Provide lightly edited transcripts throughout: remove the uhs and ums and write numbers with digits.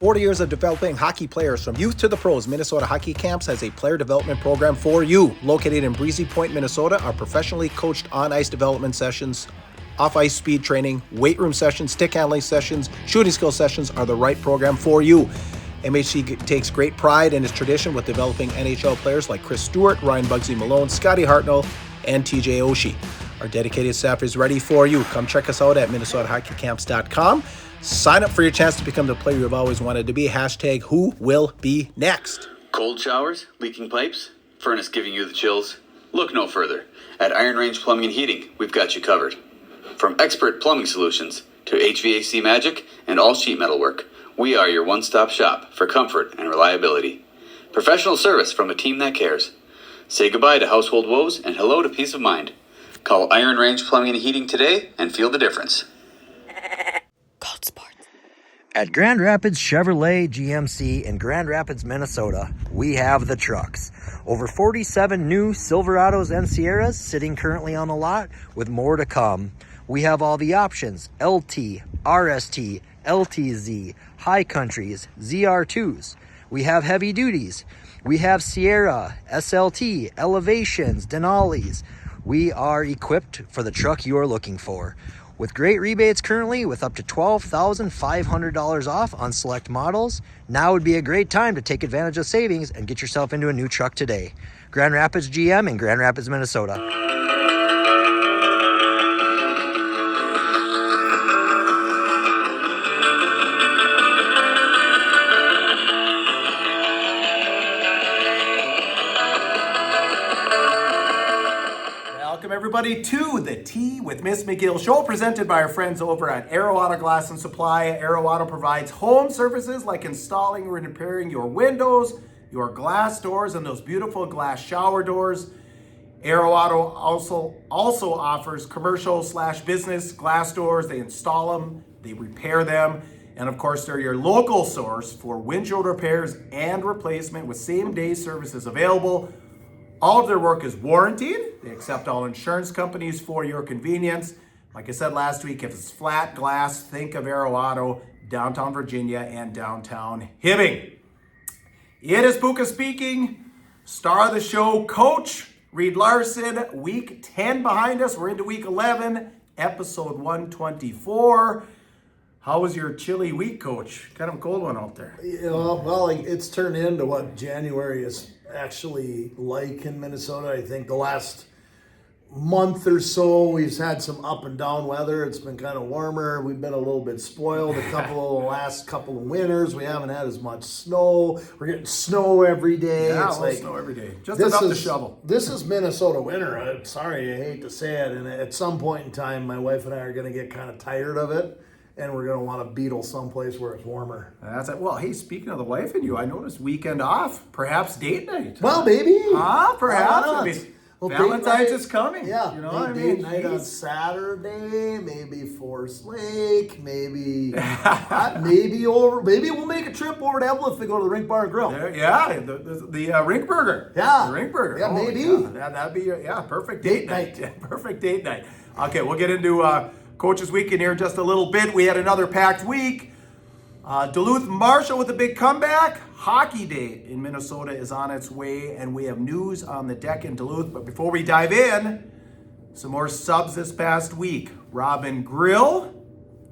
40 years of developing hockey players from youth to the pros, Minnesota Hockey Camps has a player development program for you. Located in Breezy Point, Minnesota, our professionally coached on-ice development sessions, off-ice speed training, weight room sessions, stick handling sessions, shooting skill sessions are the right program for you. MHC takes great pride in its tradition with developing NHL players like Chris Stewart, Ryan Bugsy Malone, Scotty Hartnell, and TJ Oshie. Our dedicated staff is ready for you. Come check us out at MinnesotaHockeyCamps.com. Sign up for your chance to become the player you've always wanted to be. Hashtag who will be next. Cold showers, leaking pipes, furnace giving you the chills? Look no further. At Iron Range Plumbing and Heating, we've got you covered. From expert plumbing solutions to HVAC magic and all sheet metal work, we are your one-stop shop for comfort and reliability. Professional service from a team that cares. Say goodbye to household woes and hello to peace of mind. Call Iron Range Plumbing and Heating today and feel the difference. At Grand Rapids Chevrolet GMC in Grand Rapids, Minnesota, we have the trucks. Over 47 new Silverados and Sierras sitting currently on the lot with more to come. We have all the options: LT, RST, LTZ, High Countries, ZR2s. We have heavy duties. We have Sierra, SLT, Elevations, Denali's. We are equipped for the truck you are looking for. With great rebates currently, with up to $12,500 off on select models, now would be a great time to take advantage of savings and get yourself into a new truck today. Grand Rapids GM in Grand Rapids, Minnesota. Welcome everybody to the Tea with Miss McGill Show, presented by our friends over at Arrow Auto Glass and Supply. Arrow Auto provides home services like installing and repairing your windows, your glass doors, and those beautiful glass shower doors. Arrow Auto also offers commercial/business glass doors. They install them, they repair them, and of course they're your local source for windshield repairs and replacement with same-day services available. All of their work is warranted. They accept all insurance companies for your convenience. Like I said last week, if it's flat glass, think of Arrow Auto, downtown Virginia and downtown Hibbing. It is Puka speaking, star of the show, Coach Reed Larson. Week 10 behind us. We're into week 11, episode 124. How was your chilly week, Coach? Kind of a cold one out there. Well, it's turned into what January is actually like in Minnesota. I think the last month or so we've had some up and down weather. It's been kind of warmer. We've been a little bit spoiled the last couple of winters. We haven't had as much snow. We're getting snow every day. Yeah, it's like snow every day. Just enough to shovel. This is Minnesota winter. I'm sorry, I hate to say it. And at some point in time, my wife and I are going to get kind of tired of it. And we're going to want to beetle someplace where it's warmer. That's it. Well, hey, speaking of the wife and you, I noticed weekend off, perhaps date night. Well, maybe. Perhaps. I mean, well, Valentine's is coming. Yeah. You know, date night on Saturday, maybe Forest Lake, maybe maybe we'll make a trip over to Evelyn to go to the Rink Bar and Grill. The Rink Burger. Yeah. The Rink Burger. Yeah, maybe. Yeah, that'd be perfect date night. Yeah, perfect date night. Okay, we'll get into Coach's Weekend here in just a little bit. We had another packed week. Duluth Marshall with a big comeback. Hockey Day in Minnesota is on its way, and we have news on the deck in Duluth. But before we dive in, some more subs this past week. Robin Grill,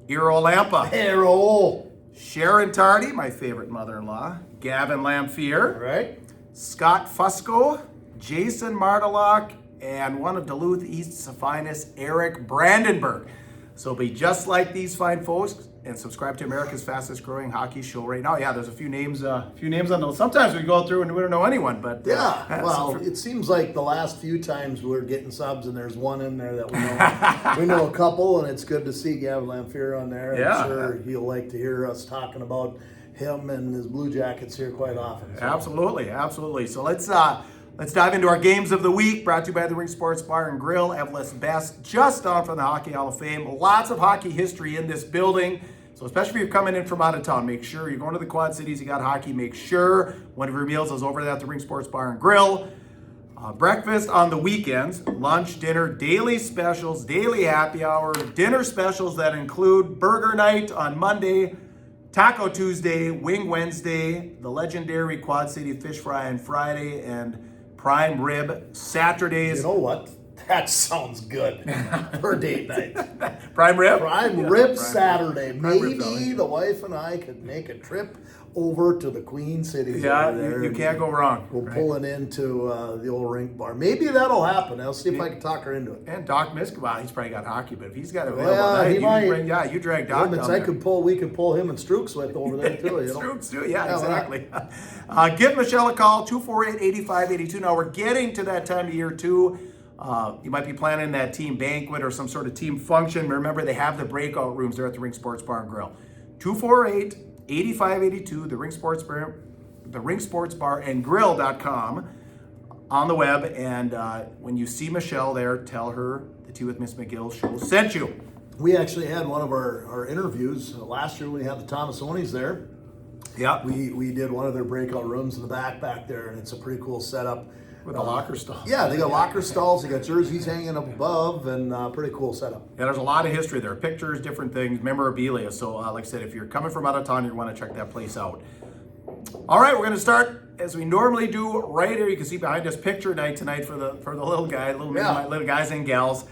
Eero Lampa. Eero. Sharon Tardy, my favorite mother-in-law. Gavin Lamphere. All right. Scott Fusco, Jason Martelock, and one of Duluth East's finest, Eric Brandenburg. So be just like these fine folks and subscribe to America's fastest growing hockey show right now. Yeah, there's a few names on those. Sometimes we go through and we don't know anyone, but it seems like the last few times we're getting subs and there's one in there that we know. We know a couple, and it's good to see Gavin Lamphere on there. Yeah. I'm sure he'll like to hear us talking about him and his Blue Jackets here quite often. So. Absolutely. So let's dive into our games of the week, brought to you by the Ring Sports Bar and Grill. Evelyn's Best, just on from the Hockey Hall of Fame. Lots of hockey history in this building. So especially if you're coming in from out of town, make sure you're going to the Quad Cities, you got hockey, make sure one of your meals is over at the Ring Sports Bar and Grill. Breakfast on the weekends, lunch, dinner, daily specials, daily happy hour, dinner specials that include burger night on Monday, Taco Tuesday, Wing Wednesday, the legendary Quad City Fish Fry on Friday, and Prime Rib Saturdays. You know what? That sounds good for date night. Prime Rib? Prime Rib Prime Saturday. Prime rib's Maybe always the wife and I could make a trip over to the Queen Cities Yeah, over there. you can't go wrong. We're pulling into the old rink bar. Maybe that'll happen. I'll see if I can talk her into it. And Doc Miskabah, he's probably got hockey, but if he's got available Well, night, he might. you drag Doc Limits down I there. could pull. We could pull him and Strooks with over there too. You know? Strooks too, yeah, Yeah, why exactly. Give Michelle a call, 248-8582. Now we're getting to that time of year too. You might be planning that team banquet or some sort of team function. Remember, they have the breakout rooms there at the Ring Sports Bar and Grill. 248-8582, the Ring Sports Bar and Grill.com on the web. And when you see Michelle there, tell her the Tea with Miss McGill show sent you. We actually had one of our interviews last year. We had the Thomasonis there. Yeah. We did one of their breakout rooms in the back there, and it's a pretty cool setup. With a locker stall. Yeah, they got locker stalls, they got jerseys hanging up above, and pretty cool setup. Yeah, there's a lot of history there. Pictures, different things, memorabilia. So like I said, if you're coming from out of town, you want to check that place out. All right, we're going to start as we normally do right here. You can see behind us picture night tonight for the little guy, little guys and gals.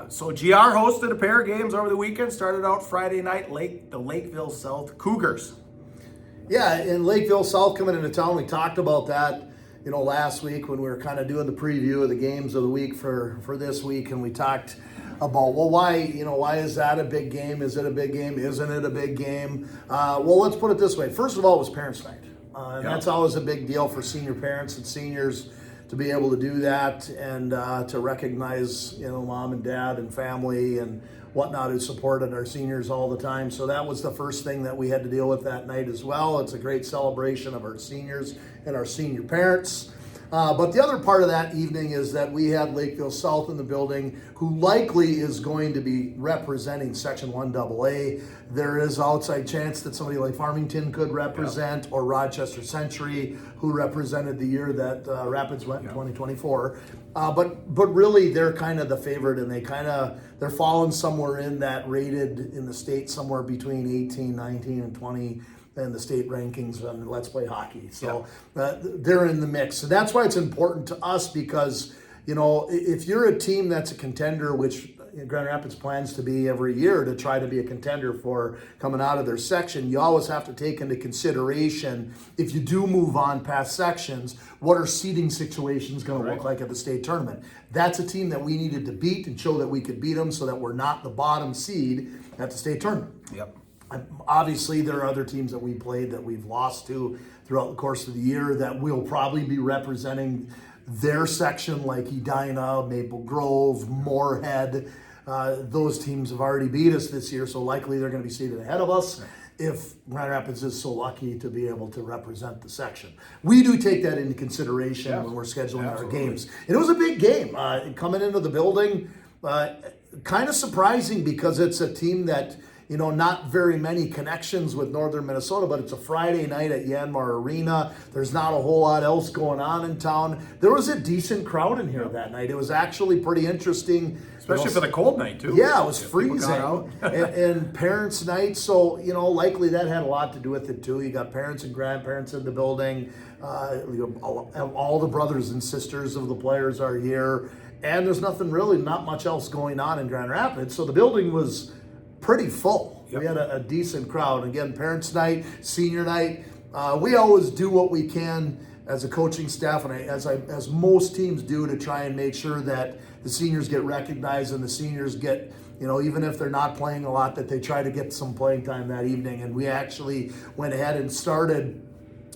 So GR hosted a pair of games over the weekend. Started out Friday night, the Lakeville South Cougars. Yeah, in Lakeville South coming into town, we talked about that, last week when we were kind of doing the preview of the games of the week for this week, and we talked about, well, why is that a big game? Is it a big game? Isn't it a big game? Well, let's put it this way. First of all, it was Parents' Night. And that's always a big deal for senior parents and seniors to be able to do that and to recognize, mom and dad and family and whatnot who supported our seniors all the time. So that was the first thing that we had to deal with that night as well. It's a great celebration of our seniors and our senior parents. But the other part of that evening is that we had Lakeville South in the building, who likely is going to be representing Section 1AA. There is outside chance that somebody like Farmington could represent, or Rochester Century, who represented the year that Rapids went in 2024. But really, they're kind of the favorite, and they're falling somewhere in that rated in the state somewhere between 18, 19, and 20. And the state rankings on Let's Play Hockey. So they're in the mix. So that's why it's important to us, because, if you're a team that's a contender, which Grand Rapids plans to be every year to try to be a contender for coming out of their section, you always have to take into consideration, if you do move on past sections, what are seeding situations going to look like at the state tournament? That's a team that we needed to beat and show that we could beat them so that we're not the bottom seed at the state tournament. Yep. Obviously, there are other teams that we played that we've lost to throughout the course of the year that will probably be representing their section, like Edina, Maple Grove, Moorhead. Those teams have already beat us this year, so likely they're going to be seated ahead of us if Grand Rapids is so lucky to be able to represent the section. We do take that into consideration when we're scheduling our games. And it was a big game. Coming into the building, kind of surprising, because it's a team that, not very many connections with Northern Minnesota, but it's a Friday night at Yanmar Arena. There's not a whole lot else going on in town. There was a decent crowd in here that night. It was actually pretty interesting. Especially for the cold night, too. Yeah, it was freezing. and Parents' Night, so, likely that had a lot to do with it, too. You got parents and grandparents in the building. All the brothers and sisters of the players are here. And there's not much else going on in Grand Rapids. So the building was pretty full. Yep. We had a decent crowd. Again, Parents' Night, Senior Night. We always do what we can as a coaching staff, and as most teams do, to try and make sure that the seniors get recognized and the seniors get, even if they're not playing a lot, that they try to get some playing time that evening. And we actually went ahead and started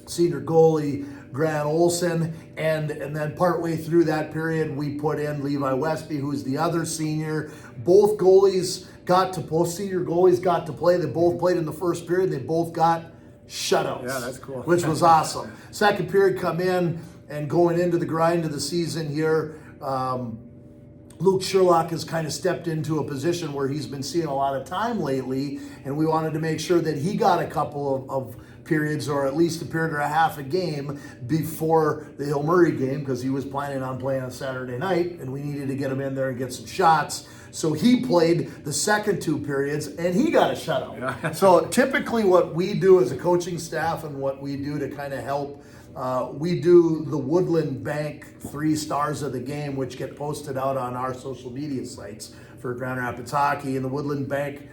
senior goalie Grant Olson, and then partway through that period, we put in Levi Westby, who's the other senior. Both senior goalies got to play. They both played in the first period. They both got shutouts. Yeah, that's cool. Which was awesome. Second period come in, and going into the grind of the season here, Luke Sherlock has kind of stepped into a position where he's been seeing a lot of time lately, and we wanted to make sure that he got a couple of periods, or at least a period or a half a game before the Hill Murray game, because he was planning on playing on Saturday night, and we needed to get him in there and get some shots. So he played the second 2 periods and he got a shutout. Yeah. So typically what we do as a coaching staff and what we do to kind of help, we do the Woodland Bank 3 stars of the game, which get posted out on our social media sites for Grand Rapids Hockey. And the Woodland Bank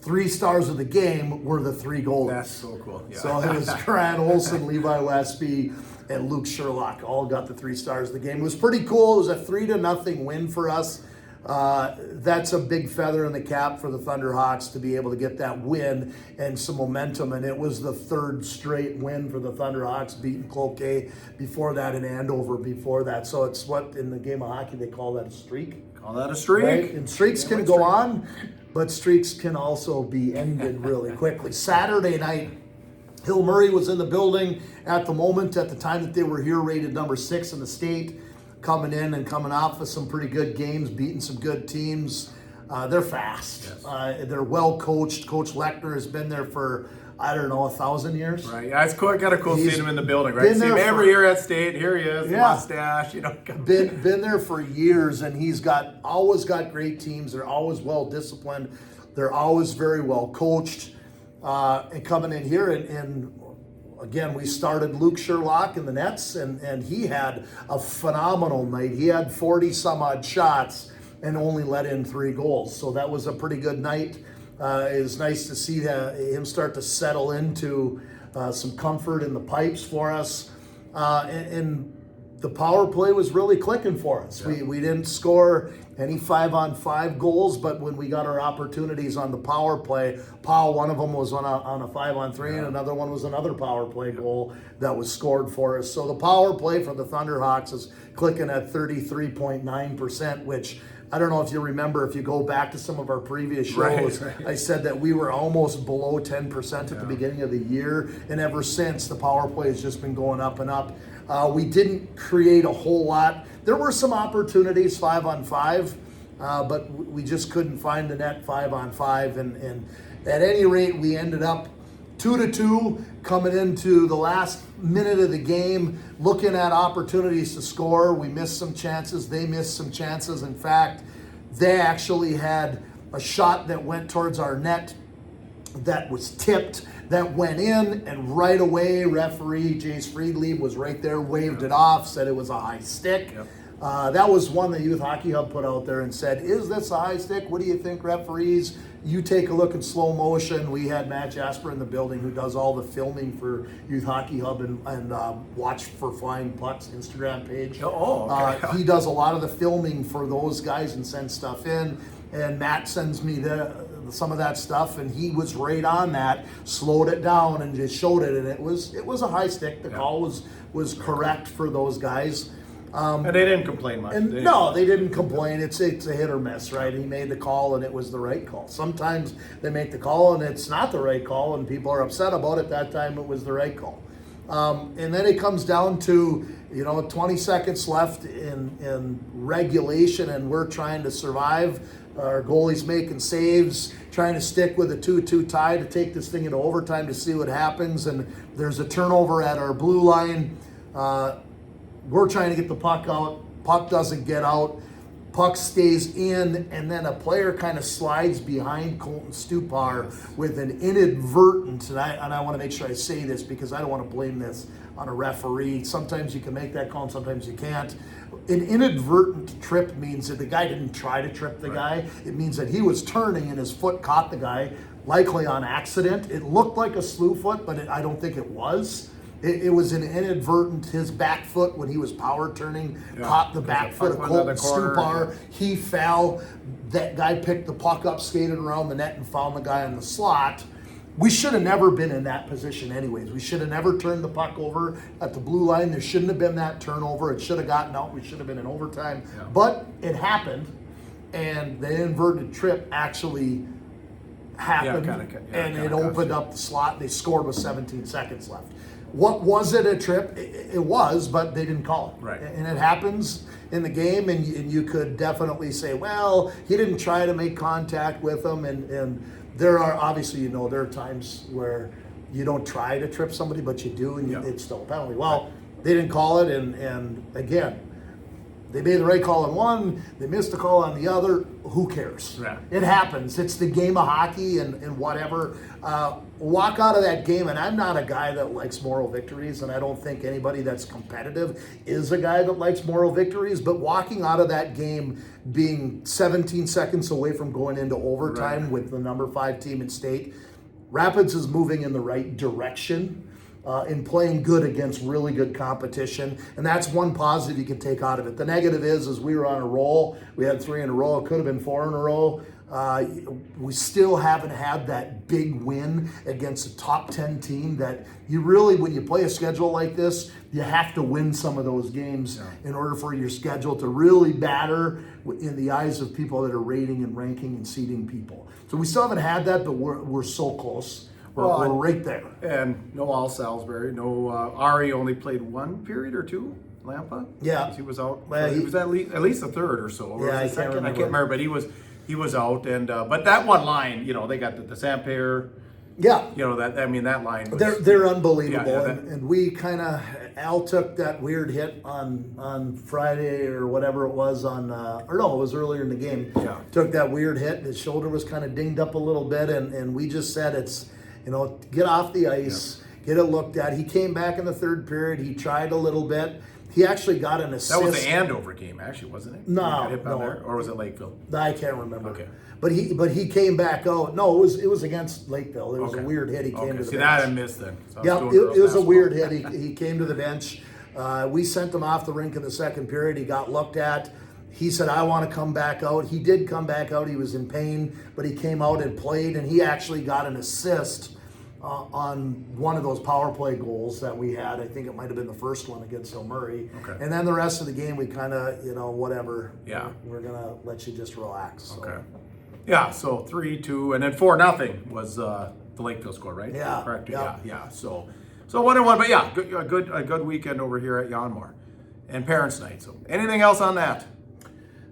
3 stars of the game were the 3 goalies. That's so cool. Yeah. So it was Grant Olson, Levi Westby, and Luke Sherlock all got the 3 stars of the game. It was pretty cool. It was a 3-0 win for us. That's a big feather in the cap for the Thunderhawks to be able to get that win and some momentum. And it was the 3rd straight win for the Thunderhawks, beating Cloquet before that and Andover before that. So it's what in the game of hockey they call that a streak. Call that a streak. Right? And streaks can go on, but streaks can also be ended really quickly. Saturday night, Hill Murray was in the building at the moment. At the time that they were here, rated number 6 in the state, coming in and coming off of some pretty good games, beating some good teams. They're fast. Yes. They're well coached. Coach Lechner has been there for, I don't know, 1,000 years. Right. Yeah, it's cool. Got a cool He's seeing him in the building, right? been See him there every for- year at state. Here he is, Yeah. mustache. Been there for years, and he's always got great teams. They're always well disciplined. They're always very well coached. And coming in here and again, we started Luke Sherlock in the nets, and he had a phenomenal night. He had 40 some odd shots and only let in 3 goals. So that was a pretty good night. It was nice to see him start to settle into some comfort in the pipes for us. And the power play was really clicking for us. Yeah. We didn't score any 5-on-5 goals, but when we got our opportunities on the power play, one of them was on a 5-on-3, and another one was another power play goal that was scored for us. So the power play for the Thunderhawks is clicking at 33.9%, which I don't know if you remember, if you go back to some of our previous shows, Right. I said that we were almost below 10% at the beginning of the year, and ever since the power play has just been going up and up. We didn't create a whole lot. There were some opportunities 5-on-5, but we just couldn't find the net 5-on-5. And at any rate, we ended up 2-2 coming into the last minute of the game, looking at opportunities to score. We missed some chances. They missed some chances. In fact, they actually had a shot that went towards our net that was tipped, that went in, and right away referee Jace Friedlieb was right there, waved it off, said it was a high stick. Yep. That was one the Youth Hockey Hub put out there and said, is this a high stick? What do you think, referees? You take a look in slow motion. We had Matt Jasper in the building who does all the filming for Youth Hockey Hub and Watch for Flying Pucks Instagram page. Oh, okay. He does a lot of the filming for those guys and sends stuff in. And Matt sends me some of that stuff, and he was right on that, slowed it down and just showed it, and it was a high stick. The call was correct for those guys. And they didn't complain much. And no, they didn't complain. It's a hit or miss, right? He made the call and it was the right call. Sometimes they make the call and it's not the right call and people are upset about it. That time it was the right call. And then it comes down to, 20 seconds left in regulation and we're trying to survive. Our goalie's making saves, trying to stick with a 2-2 tie to take this thing into overtime to see what happens. And there's a turnover at our blue line. We're trying to get the puck out. Puck doesn't get out. Puck stays in, and then a player kind of slides behind Colton Stupar with an inadvertent, and I want to make sure I say this because I don't want to blame this on a referee. Sometimes you can make that call and sometimes you can't. An inadvertent trip means that the guy didn't try to trip the guy. It means that he was turning and his foot caught the guy, likely on accident. It looked like a slew foot, but I don't think it was. It was an inadvertent, his back foot when he was power turning, caught the back foot of Colton Stupar. He fell. That guy picked the puck up, skated around the net, and found the guy in the slot. We should have never been in that position anyways. We should have never turned the puck over at the blue line. There shouldn't have been that turnover. It should have gotten out. We should have been in overtime. Yeah. But it happened, and the inverted trip actually happened, and it opened up the slot. They scored with 17 seconds left. What was it a trip? It was, but they didn't call it. Right. And it happens in the game, and you could definitely say, well, he didn't try to make contact with them. And there are, obviously, there are times where you don't try to trip somebody, but you do, and it's still a penalty. Well, they didn't call it, and again, They made the right call on one, they missed the call on the other. Who cares? Yeah. It happens. It's the game of hockey and whatever. Walk out of that game, and I'm not a guy that likes moral victories, and I don't think anybody that's competitive is a guy that likes moral victories, but walking out of that game being 17 seconds away from going into overtime with the number 5 team in state, Rapids is moving in the right direction. In playing good against really good competition, and that's one positive you can take out of it. The negative is we were on a roll. We had 3 in a row. It could have been 4 in a row. We still haven't had that big win against a top 10 team that you really, when you play a schedule like this, you have to win some of those games in order for your schedule to really matter in the eyes of people that are rating and ranking and seeding people. So we still haven't had that, but we're so close. We're right there. And no Al Salisbury, no Ari only played 1 period or 2. Lampa, Yeah. he was out. Well, he was at least the third or so. Or Yeah, was it I can't second? I remember. can't remember, but he was out. And but that one line, they got the Sampair. Yeah. That line. Was, They're unbelievable, Yeah, and we kind of Al took that weird hit on Friday or whatever it was or no, it was earlier in the game. Yeah. Took that weird hit. His shoulder was kind of dinged up a little bit, and we just said it's get off the ice, get it looked at. He came back in the third period. He tried a little bit. He actually got an assist. That was the Andover game, actually, wasn't it? No, He got hit down no. there? Or was it Lakeville? I can't remember. Okay. But he came back out. No, it was against Lakeville. It was a weird hit. He came to the See, bench. that I missed then. So I was Yeah, doing girls it was a basketball. weird hit. He came to the bench. We sent him off the rink in the second period. He got looked at. He said, I want to come back out. He did come back out. He was in pain, but he came out and played, and he actually got an assist on one of those power play goals that we had. I think it might have been the first one against Hill Murray. Okay. And then the rest of the game, we kind of, whatever. Yeah. We're going to let you just relax. So. Okay. Yeah, so 3-2, and then 4-0 was the Lakeville score, right? Yeah, Correct. yeah. Yeah. So 1-1, but yeah, a good weekend over here at Yanmar, and Parents' Night. So anything else on that?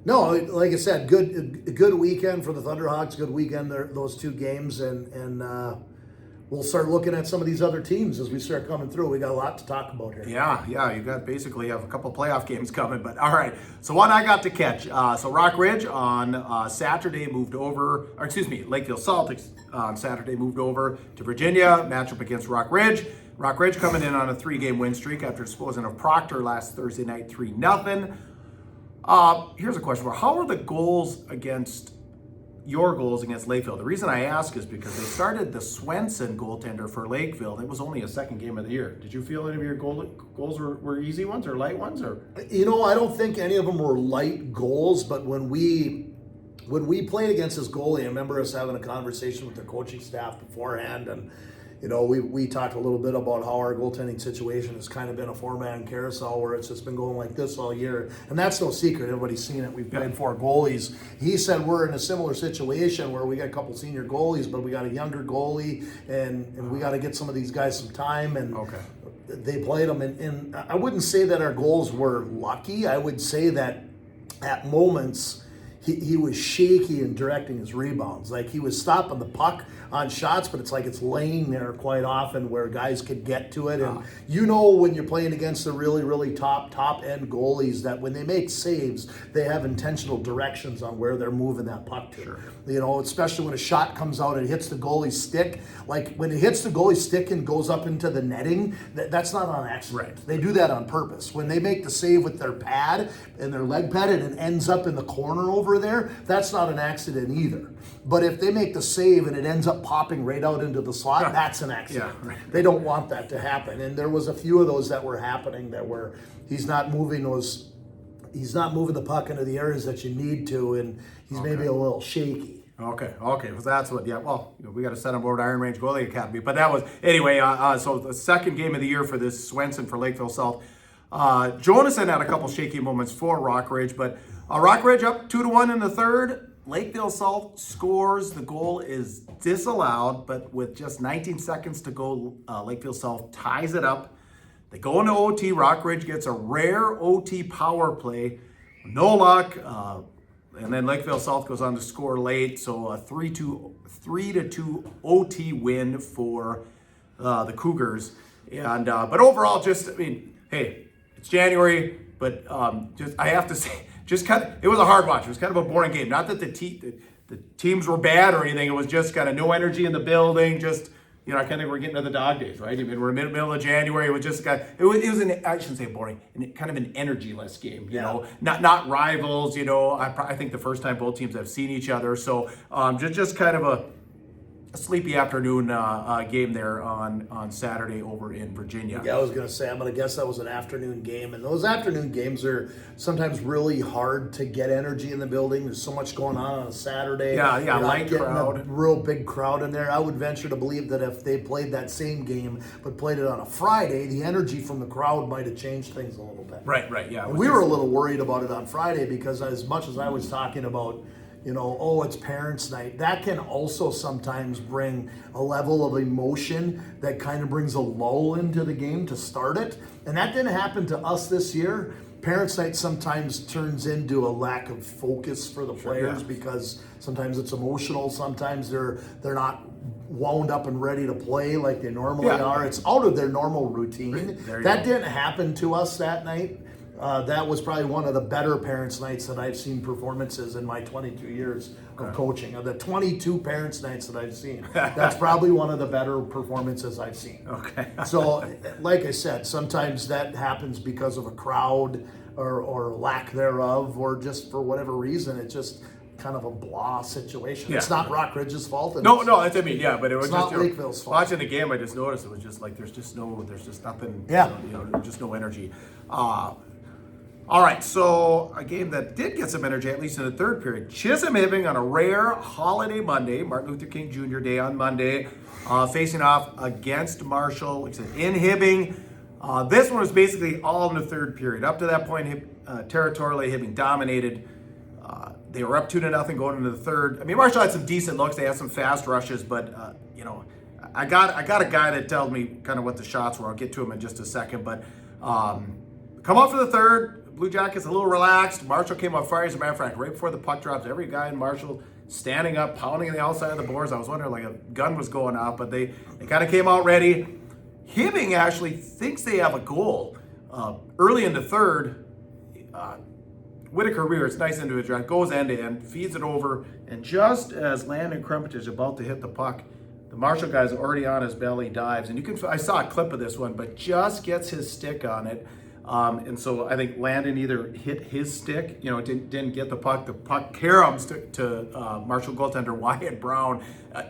No, like I said, good weekend for the Thunderhawks. Good weekend, those 2 games, and we'll start looking at some of these other teams as we start coming through. We got a lot to talk about here. Yeah, you got basically have a couple playoff games coming, but all right. So one I got to catch. So Rock Ridge on Saturday moved over, or excuse me, Lakeville Celtics on Saturday moved over to Virginia, matchup against Rock Ridge. Rock Ridge coming in on a 3-game win streak after disposing of Proctor last Thursday night, 3-0. Here's a question: how are the goals against your goals against Lakeville? The reason I ask is because they started the Swenson goaltender for Lakeville, and it was only a second game of the year. Did you feel any of your goals were easy ones or light ones? Or I don't think any of them were light goals, but when we played against this goalie, I remember us having a conversation with the coaching staff beforehand, and we talked a little bit about how our goaltending situation has kind of been a 4-man carousel where it's just been going like this all year. And that's no secret. Everybody's seen it. We've played 4 goalies. He said we're in a similar situation where we got a couple senior goalies, but we got a younger goalie, and we got to get some of these guys some time. And they played them. And I wouldn't say that our goals were lucky. I would say that at moments he was shaky in directing his rebounds. Like he was stopping the puck on shots, but it's like it's laying there quite often where guys could get to it. And when you're playing against the really, really top end goalies, that when they make saves, they have intentional directions on where they're moving that puck to. Sure. Especially when a shot comes out and it hits the goalie's stick. Like when it hits the goalie's stick and goes up into the netting, that's not on accident. Right. They do that on purpose. When they make the save with their pad and their leg pad and it ends up in the corner over there, that's not an accident either. But if they make the save and it ends up popping right out into the slot, that's an accident. Yeah, right. They don't want that to happen. And there was a few of those that were happening that were he's not moving the puck into the areas that you need to, and he's maybe a little shaky. Okay. Well, that's what. Yeah. Well, we got to send him over to Iron Range Goalie Academy. But that was anyway. So the second game of the year for this Swenson for Lakeville South. Jonathan had a couple shaky moments for Rock Ridge, but Rock Ridge up 2-1 in the third. Lakeville South scores. The goal is disallowed, but with just 19 seconds to go, Lakeville South ties it up. They go into OT. Rock Ridge gets a rare OT power play. No luck. And then Lakeville South goes on to score late. So a 3-2 OT win for the Cougars. And but overall, hey, it's January. But just I have to say, it was a hard watch. It was kind of a boring game. Not that the teams were bad or anything. It was just kind of no energy in the building. Just I kind of think we're getting to the dog days, right? I mean, we're in the middle of January. It was just it was I shouldn't say boring, kind of an energyless game. You know, not rivals. I think the first time both teams have seen each other. So just kind of a sleepy afternoon game there on Saturday over in Virginia. Yeah, I was going to say, I'm going to guess that was an afternoon game. And those afternoon games are sometimes really hard to get energy in the building. There's so much going on a Saturday. Yeah, light crowd. A real big crowd in there. I would venture to believe that if they played that same game but played it on a Friday, the energy from the crowd might have changed things a little bit. Right, yeah. And we were a little worried about it on Friday because as much as I was talking about it's parents' night, that can also sometimes bring a level of emotion that kind of brings a lull into the game to start it. And that didn't happen to us this year. Parents' night sometimes turns into a lack of focus for the players because sometimes it's emotional, sometimes they're not wound up and ready to play like they normally are. It's out of their normal routine. That didn't happen to us that night. That was probably one of the better parents' nights that I've seen performances in my 22 years of coaching. Of the 22 parents' nights that I've seen, that's probably one of the better performances I've seen. Okay. So, like I said, sometimes that happens because of a crowd or lack thereof, or just for whatever reason. It's just kind of a blah situation. It's not Rock Ridge's fault. No, that's but it was it's just not Lakeville's fault. Watching the game, I just noticed it was just like there's just nothing. Just no energy. All right, so a game that did get some energy, at least in the third period. Chisholm Hibbing on a rare holiday Monday, Martin Luther King Jr. Day on Monday, facing off against Marshall, like I said, in Hibbing. This one was basically all in the third period. Up to that point, territorially, Hibbing dominated. They were up 2-0 going into the third. I mean, Marshall had some decent looks. They had some fast rushes, but I got a guy that tells me kind of what the shots were. I'll get to him in just a second, but come up for the third. Blue Jackets a little relaxed. Marshall came up fire. As a matter of fact, right before the puck drops, every guy in Marshall standing up, pounding on the outside of the boards. I was wondering like a gun was going off, but they kind of came out ready. Hibbing actually thinks they have a goal. Early in the third, Whitaker rears nice into a drive, goes end to end, feeds it over, and just as Landon Crumpet is about to hit the puck, the Marshall guy's already on his belly, dives, and I saw a clip of this one, but just gets his stick on it. And so I think Landon either hit his stick, didn't get the puck. The puck caroms to Marshall goaltender Wyatt Brown.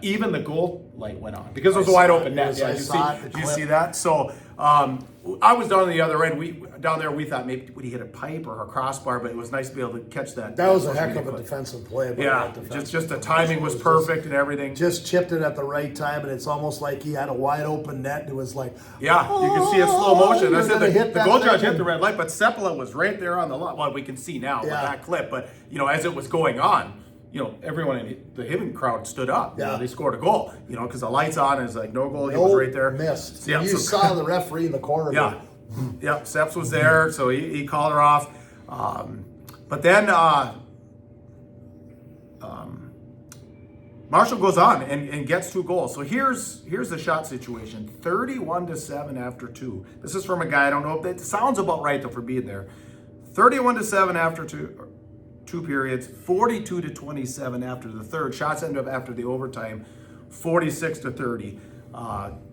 Even the goal light went on because it was a wide open net. Did you see that? So I was down on the other end. We thought maybe would he hit a pipe or a crossbar, but it was nice to be able to catch that. That was a heck of a defensive play. Just the timing was perfect and everything. Just chipped it at the right time, and it's almost like he had a wide open net. And it was like, you can see it slow motion. I said the goal judge hit the red light, but Seppala was right there on the line. Well, we can see now with that clip, but as it was going on, everyone in the Hibbing crowd stood up. They scored a goal, because the light's on, and it's like no goal. He was right there. Missed. You saw the referee in the corner. Yeah, Seps was there, so he called her off. But then Marshall goes on and gets 2 goals. So here's the shot situation: 31-7 after 2. This is from a guy I don't know if it sounds about right though for being there. 31-7 after 2 periods, 42-27 after the third. Shots ended up after the overtime, 46-30.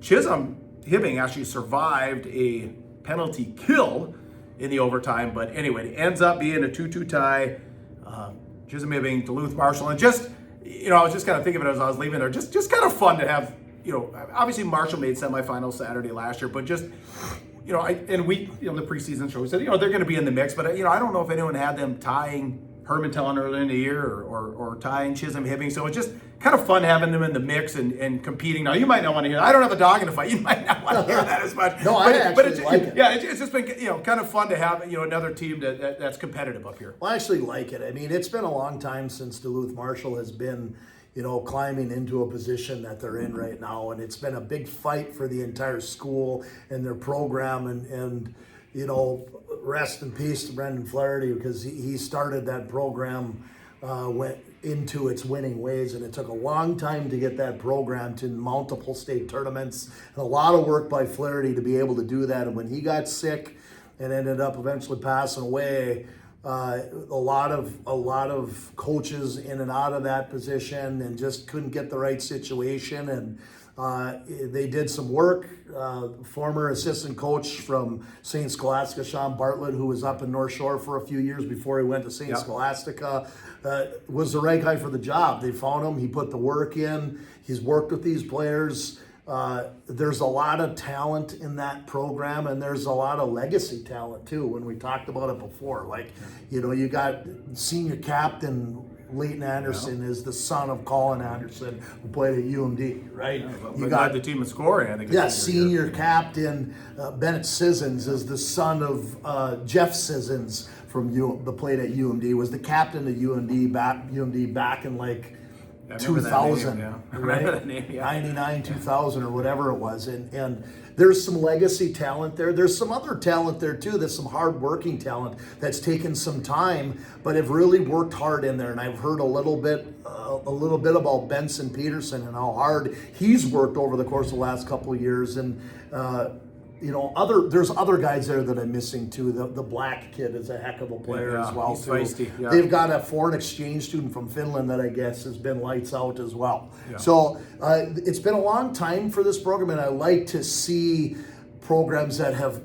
Chisholm Hibbing actually survived a penalty kill in the overtime, but anyway, it ends up being a 2-2 tie. Chisholm Hibbing, Duluth Marshall, and just I was just kind of thinking of it as I was leaving there. Just kind of fun to have. Obviously Marshall made semifinals Saturday last year, but just the preseason show we said they're going to be in the mix, but I don't know if anyone had them tying Hermantown earlier in the year or tying Chisholm Hibbing. So it's just kind of fun having them in the mix and competing. Now, you might not want to hear that. I don't have a dog in the fight. You might not want to hear that as much. No, I actually like it. Yeah, it's just been kind of fun to have another team that's competitive up here. Well, I actually like it. I mean, it's been a long time since Duluth Marshall has been climbing into a position that they're in right now. And it's been a big fight for the entire school and their program and rest in peace to Brendan Flaherty, because he started that program, went into its winning ways, and it took a long time to get that program to multiple state tournaments, and a lot of work by Flaherty to be able to do that. And when he got sick, and ended up eventually passing away. A lot of coaches in and out of that position and just couldn't get the right situation, and they did some work. Former assistant coach from St. Scholastica, Sean Bartlett, who was up in North Shore for a few years before he went to St. Scholastica, was the right guy for the job. They found him. He put the work in. He's worked with these players. There's a lot of talent in that program, and there's a lot of legacy talent too. When we talked about it before, like, you got senior captain Leighton Anderson is the son of Colin Anderson, who played at UMD, right? You got the team in scoring, I think. Senior captain Bennett Sissons is the son of Jeff Sissons from the played at UMD. Was the captain of UMD back in like 2000, right? 99, 2000, or whatever it was, and there's some legacy talent there. There's some other talent there too. There's some hard-working talent that's taken some time, but have really worked hard in there. And I've heard a little bit about Benson Peterson and how hard he's worked over the course of the last couple of years. And there's other guys there that I'm missing too. The black kid is a heck of a player as well too. Feisty, yeah. They've got a foreign exchange student from Finland that I guess has been lights out as well. Yeah. So it's been a long time for this program, and I like to see programs that have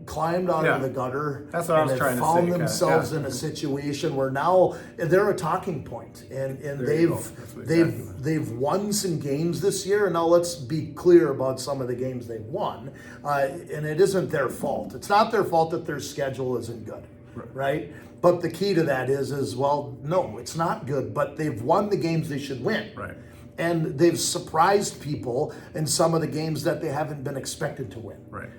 climbed out of the gutter. That's what I was trying to say. Found themselves in a situation where now they're a talking point, and they've won some games this year. And now let's be clear about some of the games they've won, and it isn't their fault. It's not their fault that their schedule isn't good, right? But the key to that is well, no, it's not good. But they've won the games they should win, right? And they've surprised people in some of the games that they haven't been expected to win.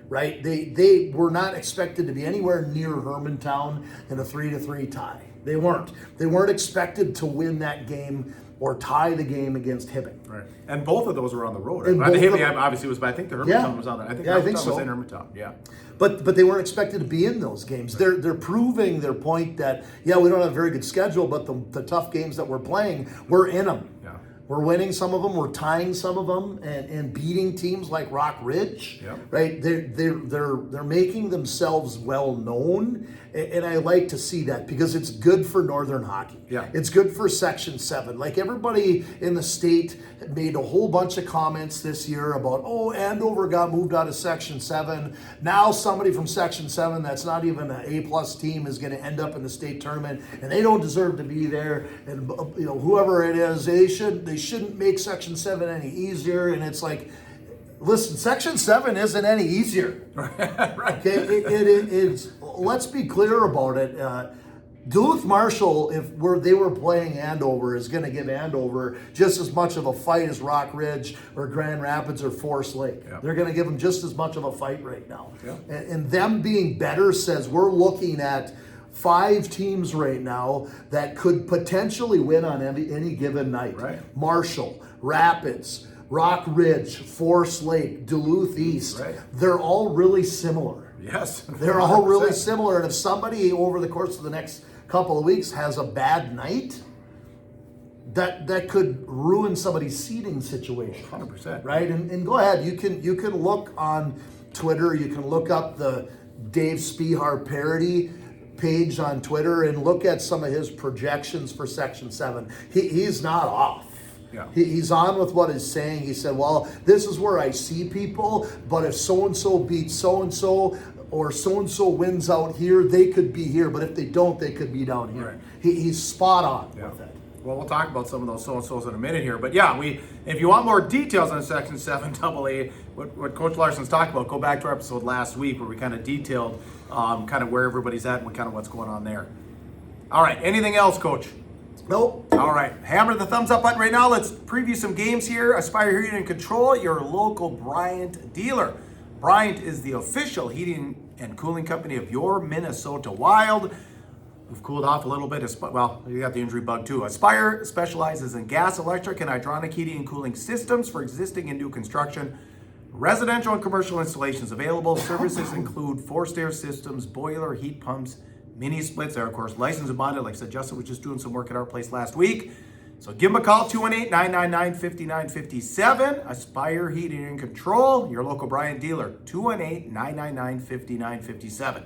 Right? They were not expected to be anywhere near Hermantown in a 3-3 tie. They weren't. They weren't expected to win that game or tie the game against Hibbing. Right. And both of those were on the road. Right? The Hibbing obviously was, but I think the Hermantown was on there. I think Hermantown was in Hermantown. Yeah. But they weren't expected to be in those games. They're proving their point that we don't have a very good schedule, but the tough games that we're playing, we're in them. Yeah. We're winning some of them, we're tying some of them, and beating teams like Rock Ridge, right? They're making themselves well known, and I like to see that because it's good for Northern hockey. Yeah, it's good for Section 7. Like, everybody in the state made a whole bunch of comments this year about, Andover got moved out of Section 7. Now somebody from Section 7 that's not even an A+ team is going to end up in the state tournament, and they don't deserve to be there. And whoever it is, they shouldn't make Section 7 any easier. And it's like, listen, Section 7 isn't any easier. Right. Okay, it's. Let's be clear about it. Duluth Marshall, they were playing Andover, is going to give Andover just as much of a fight as Rock Ridge or Grand Rapids or Forest Lake. Yeah. They're going to give them just as much of a fight right now. Yeah. And them being better says we're looking at 5 teams right now that could potentially win on any given night. Right. Marshall, Rapids, Rock Ridge, Forest Lake, Duluth East. Right. They're all really similar. Yes. They're all really similar. And if somebody over the course of the next couple of weeks has a bad night, that could ruin somebody's seeding situation. 100%. Right? And go ahead. You can look on Twitter. You can look up the Dave Spihar parody page on Twitter and look at some of his projections for Section 7. He's not off. Yeah. He's on with what he's saying. He said, well, this is where I see people, but if so-and-so beats so-and-so or so-and-so wins out here, they could be here. But if they don't, they could be down here. Right. He's spot on with it. Well, we'll talk about some of those so-and-sos in a minute here. But yeah, if you want more details on Section 7 AA, what Coach Larson's talked about, go back to our episode last week where we kind of detailed kind of where everybody's at and kind of what's going on there. All right, anything else, Coach? Nope. All right, hammer the thumbs up button right now. Let's preview some games here. Aspire Heating and Control, your local Bryant dealer. Bryant is the official heating and cooling company of your Minnesota Wild. We've cooled off a little bit. Well, you got the injury bug too. Aspire specializes in gas, electric, and hydronic heating and cooling systems for existing and new construction. Residential and commercial installations available. Services include forced air systems, boiler, heat pumps, mini splits. They're, of course, licensed and bonded. Like I said, Justin was just doing some work at our place last week. So give them a call, 218-999-5957. Aspire Heating and Control, your local Bryant dealer, 218-999-5957.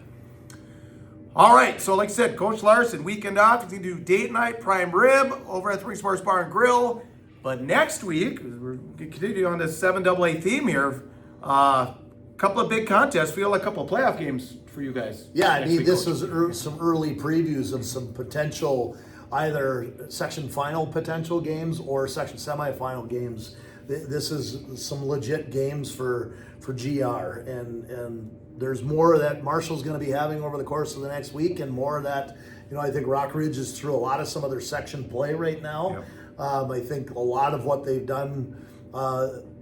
All right, so like I said, Coach Larson, weekend off. He's going to do date night, prime rib over at the Ring Sports Bar and Grill. But next week, we're going to continue on this 7AA theme here. Couple of big contests, feel like a couple of playoff games for you guys. Yeah, I mean, this Coach. is some early previews of some potential either section final potential games or section semifinal games. This is some legit games for GR, and there's more that Marshall's going to be having over the course of the next week, and more that, I think Rock Ridge is through a lot of some of their section play right now. Yep. I think a lot of what they've done,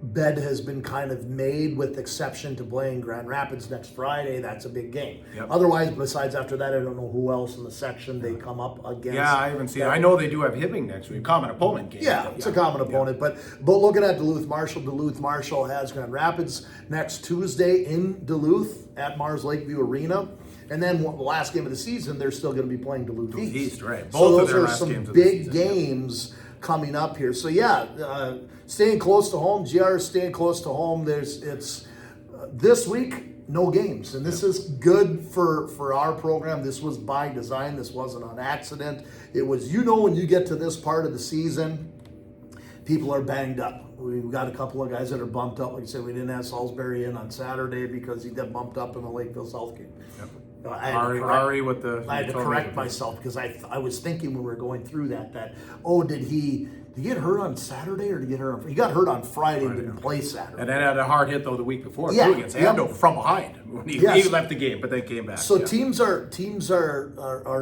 bed has been kind of made, with exception to playing Grand Rapids next Friday. That's a big game. Yep. Otherwise, besides after that, I don't know who else in the section they come up against. Yeah, I haven't seen it. I know they do have Hibbing next week, common opponent game. Yeah, it's a common opponent. But looking at Duluth Marshall has Grand Rapids next Tuesday in Duluth at Mars Lakeview Arena. And then the last game of the season, they're still going to be playing Duluth East. Right. So those are some big games coming up here. So staying close to home. GR is staying close to home. It's this week, no games, and this is good for our program. This was by design. This wasn't an accident. It was, when you get to this part of the season, people are banged up. We've got a couple of guys that are bumped up. Like I said, we didn't have Salisbury in on Saturday because he got bumped up in the Lakeville South game. Yep. I had to correct myself because I was thinking when we were going through that did he get hurt on Saturday or did he get hurt on? He got hurt on Friday and didn't play Saturday. And then had a hard hit though the week before too against Andover from behind when he left the game, but then came back. So teams are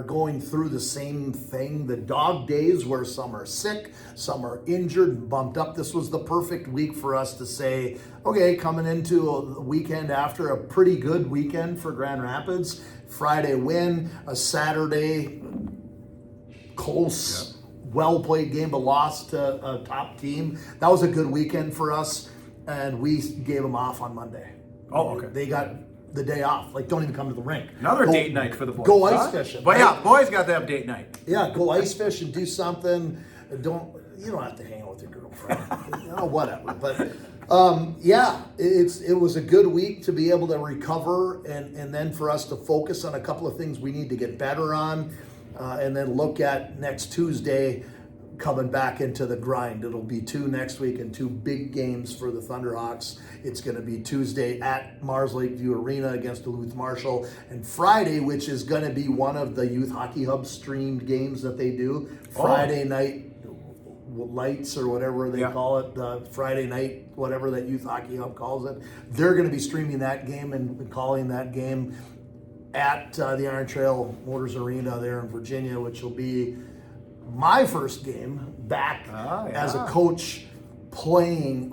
going through the same thing. The dog days where some are sick, some are injured and bumped up. This was the perfect week for us to say, okay, coming into a weekend after a pretty good weekend for Grand Rapids, Friday win, a Saturday close, well-played game, but lost to a top team. That was a good weekend for us, and we gave them off on Monday. Oh, okay. They got the day off. Like, don't even come to the rink. Another date night for the boys. Go ice fishing. But boys got to have date night. Yeah, go ice fish and do something. You don't have to hang out with your girlfriend. Whatever. But it was a good week to be able to recover and then for us to focus on a couple of things we need to get better on, and then look at next Tuesday coming back into the grind. It'll be 2 next week and 2 big games for the Thunderhawks. It's going to be Tuesday at Mars Lakeview Arena against Duluth Marshall, and Friday, which is going to be one of the Youth Hockey Hub streamed games that they do. Friday night lights or whatever they call it, the Friday night, whatever that Youth Hockey Hub calls it. They're going to be streaming that game and calling that game at the Iron Trail Motors Arena there in Virginia, which will be my first game back as a coach coaching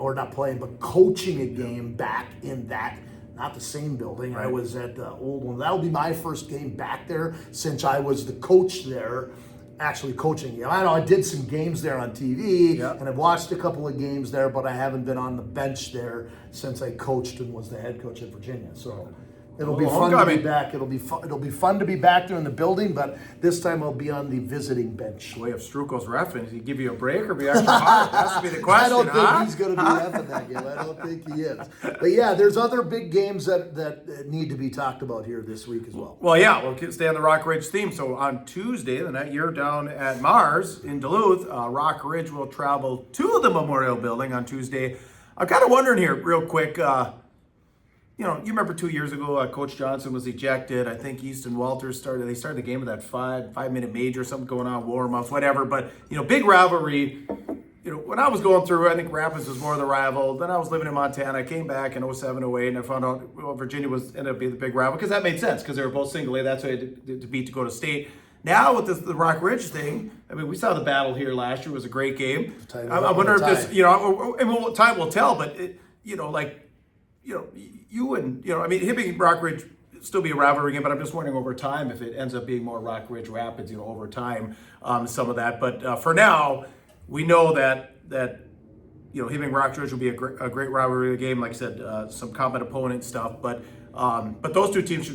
a game back in that, not the same building. Right. I was at the old one. That'll be my first game back there since I was the coach there, actually coaching. I know I did some games there on TV, and I've watched a couple of games there, but I haven't been on the bench there since I coached and was the head coach at Virginia. So it'll be fun to be back. It'll be fun to be back there in the building, but this time I'll be on the visiting bench. The way of Strukel's reffing, does he give you a break or be extra hard? That has to be the question. I don't think he's going to be reffing that game. I don't think he is. But there's other big games that need to be talked about here this week as well. Well, we'll stay on the Rock Ridge theme. So on Tuesday, the night you're down at Mars in Duluth, Rock Ridge will travel to the Memorial Building on Tuesday. I'm kind of wondering here real quick, you remember 2 years ago, Coach Johnson was ejected. I think Easton Walters started the game with that 5-minute major, something going on, warm-ups, whatever. But, big rivalry. When I was going through, I think Rapids was more of the rival. Then I was living in Montana. I came back in 07, 08, and I found out Virginia ended up being the big rival because that made sense because they were both single A. That's why I had to beat Dakota State. Now with the Rock Ridge thing, we saw the battle here last year. It was a great game. I wonder if this, time will tell, but, Hibbing Rock Ridge still be a rivalry game, but I'm just wondering over time if it ends up being more Rock Ridge Rapids, over time, some of that. But for now, we know that Hibbing Rock Ridge will be a great rivalry game. Like I said, some common opponent stuff, but those two teams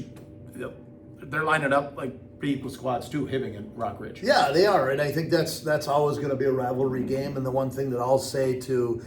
they're lining up like pretty equal squads too, Hibbing and Rock Ridge. Yeah, they are, and I think that's always going to be a rivalry game. And the one thing that I'll say to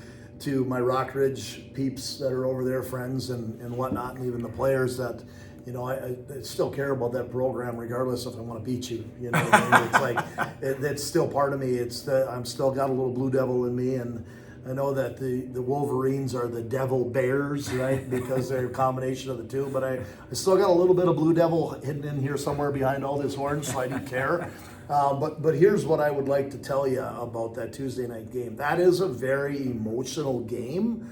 my Rock Ridge peeps that are over there, friends and whatnot, and even the players, that I still care about that program regardless if I want to beat you. You know what I mean? It's like, it's still part of me. I'm still got a little Blue Devil in me, and I know that the Wolverines are the Devil Bears, right? Because they're a combination of the two, but I still got a little bit of Blue Devil hidden in here somewhere behind all this orange, so I do care. But here's what I would like to tell you about that Tuesday night game. That is a very emotional game,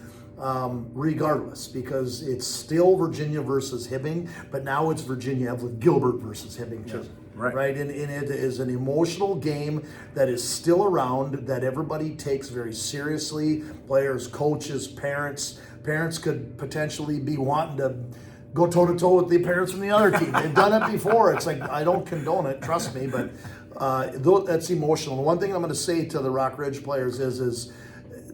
regardless, because it's still Virginia versus Hibbing, but now it's Virginia with Gilbert versus Hibbing too. Yes, right. And it is an emotional game that is still around, that everybody takes very seriously. Players, coaches, parents. Parents could potentially be wanting to go toe-to-toe with the parents from the other team. They've done it before. It's like, I don't condone it, trust me, but that's emotional. The one thing I'm going to say to the Rock Ridge players is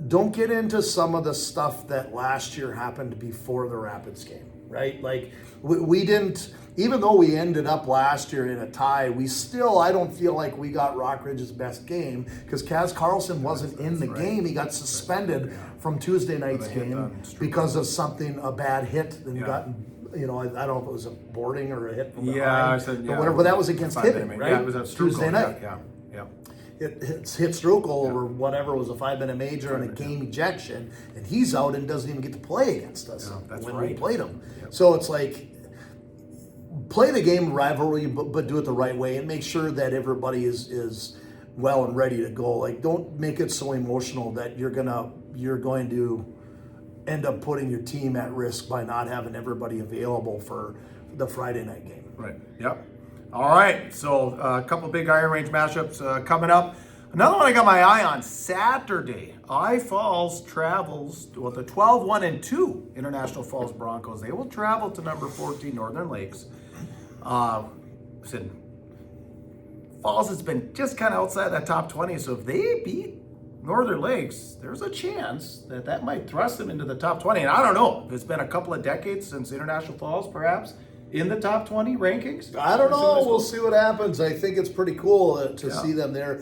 don't get into some of the stuff that last year happened before the Rapids game, right? Like, we didn't, even though we ended up last year in a tie, I don't feel like we got Rock Ridge's best game, because Kaz Carlson wasn't in the game. He got suspended from Tuesday night's game because of a bad hit, and got, I don't know if it was a boarding or a hit from behind, but whatever. But that was against Hibbing, right? Yeah, it was a Tuesday night. Yeah. It hit Strukel over whatever was a 5-minute major and a game ejection, and he's out and doesn't even get to play against us when we played him. Yep. So it's like, play the game of rivalry, but do it the right way, and make sure that everybody is well and ready to go. Like, don't make it so emotional that you're going to end up putting your team at risk by not having everybody available for the Friday night game. Right. Yep. All right. So a couple big Iron Range matchups coming up. Another one I got my eye on Saturday. I-Falls travels with the 12-1-2 International Falls Broncos. They will travel to number 14 Northern Lakes. Listen, Falls has been just kind of outside that top 20, so if they beat Northern Lakes, there's a chance that might thrust them into the top 20. And I don't know, it's been a couple of decades since International Falls, perhaps, in the top 20 rankings. I don't know. We'll see what happens. I think it's pretty cool to see them there.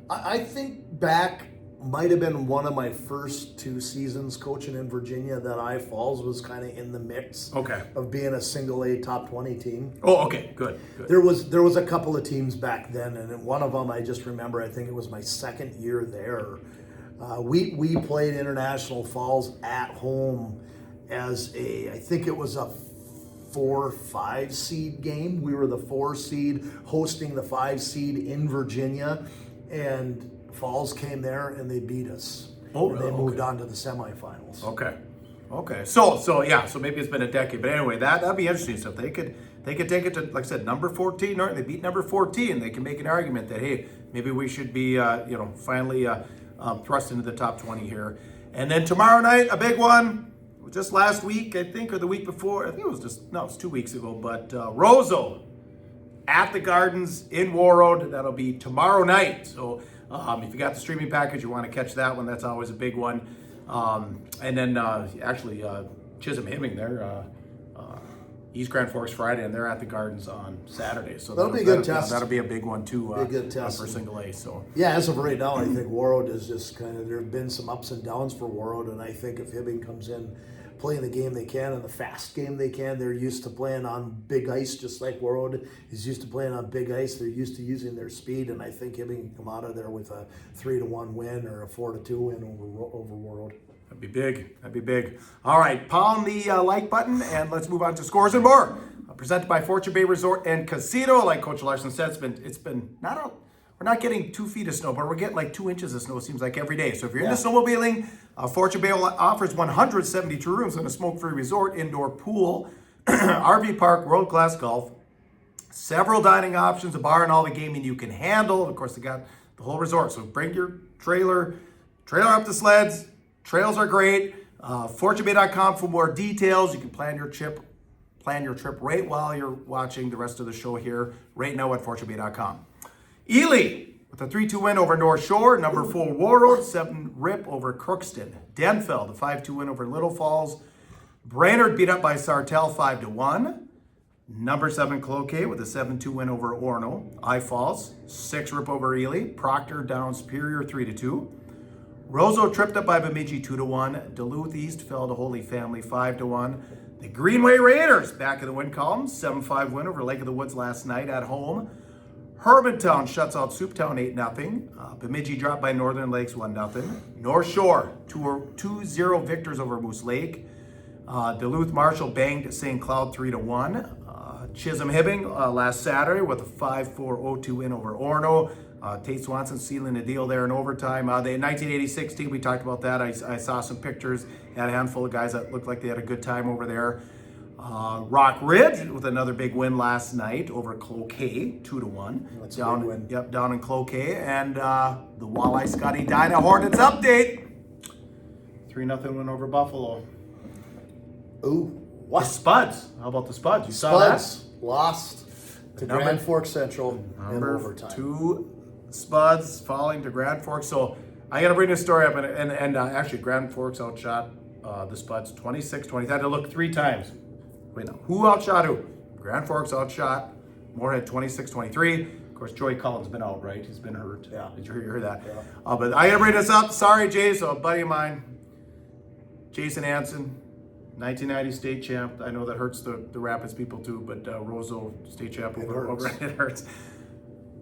I think back, might have been one of my first 2 seasons coaching in Virginia that I-Falls was kind of in the mix of being a single A top 20 team. Oh, okay, good. There was a couple of teams back then, and one of them I just remember, I think it was my second year there. We played International Falls at home as I think it was a 4-5 seed game. We were the 4 seed hosting the 5 seed in Virginia, and Falls came there and they beat us. Oh, really? They moved on to the semifinals. Okay. So maybe it's been a decade, but anyway, that'd be interesting. So if they could take it to, like I said, number 14, or they beat number 14, they can make an argument that, hey, maybe we should be, finally thrust into the top 20 here. And then tomorrow night, a big one. Just last week, I think, or the week before, I think it was 2 weeks ago, but Roseau at the Gardens in Warroad. That'll be tomorrow night. So if you got the streaming package, you want to catch that one, that's always a big one. And then Chisholm Hibbing there, East Grand Forks Friday, and they're at the Gardens on Saturday. So that'll be a good test. That'll be a big one too. Be a good test for single A. So yeah, as of right now, I think Warroad is just kind of, there have been some ups and downs for Warroad, and I think if Hibbing comes in playing the game they can and the fast game they can, they're used to playing on big ice, just like Warroad is used to playing on big ice. They're used to using their speed, and I think Hibbing can come out of there with a 3-1 win or a 4-2 win over Warroad. That'd be big. All right, pound the like button, and let's move on to Scores and More. Presented by Fortune Bay Resort and Casino. Like Coach Larson said, it's been we're not getting 2 feet of snow, but we're getting like 2 inches of snow, it seems like, every day. So if you're into snowmobiling, Fortune Bay offers 172 rooms in a smoke-free resort, indoor pool, RV park, world-class golf, several dining options, a bar, and all the gaming you can handle. Of course, they got the whole resort. So bring your trailer up the sleds. Trails are great. FortuneBay.com for more details. You can plan your trip right while you're watching the rest of the show here right now at FortuneBay.com. Ely with a 3-2 win over North Shore. Number 4 Warroad, 7 rip over Crookston. Denfeld, a 5-2 win over Little Falls. Brainerd beat up by Sartell 5-1. Number 7 Cloquet with a 7-2 win over Orono. I-Falls, 6 rip over Ely. Proctor down Superior 3-2. Roseau tripped up by Bemidji 2-1. Duluth East fell to Holy Family 5-1. The Greenway Raiders back in the win column, 7-5 win over Lake of the Woods last night at home. Hermantown shuts out Souptown 8-0. Bemidji dropped by Northern Lakes 1-0. North Shore 2-0 victors over Moose Lake. Duluth Marshall banged St. Cloud 3-1. Chisholm Hibbing last Saturday with a 5-4 0-2 win over Orono. Tate Swanson sealing the deal there in overtime. The 1986 team, we talked about that. I saw some pictures. Had a handful of guys that looked like they had a good time over there. Rock Ridge with another big win last night over Cloquet, 2-1. That's a big win. Yep, down in Cloquet. And the Walleye Scotty Dinah Hornets update. 3-0 win over Buffalo. Ooh, The what? Spuds. How about the Spuds? You saw that? Spuds lost to Grand Forks Central in overtime. 2 Spuds falling to Grand Forks. So I got to bring this story up, and actually Grand Forks outshot the Spuds 26-20. Had to look 3 times. Wait, no. Who outshot who? Grand Forks outshot Moorhead 26-23. Of course, Joey Cullen's been out, right? He's been hurt. Yeah. Did you hear that? Yeah. But I got to bring this up. Sorry, Jay. So a buddy of mine, Jason Hansen, 1990 state champ. I know that hurts the Rapids people too, but Roseau state champ over it hurts.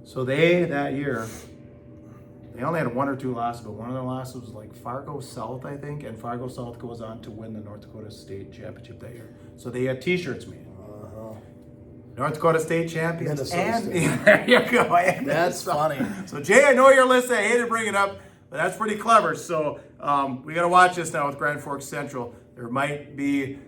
So that year, they only had 1 or 2 losses, but one of their losses was like Fargo South, I think, and Fargo South goes on to win the North Dakota State Championship that year. So they had T-shirts made. North Dakota State champions. Minnesota State. There you go. And That's funny. So Jay, I know you're listening. I hate to bring it up, but that's pretty clever. So we got to watch this now with Grand Forks Central. There might be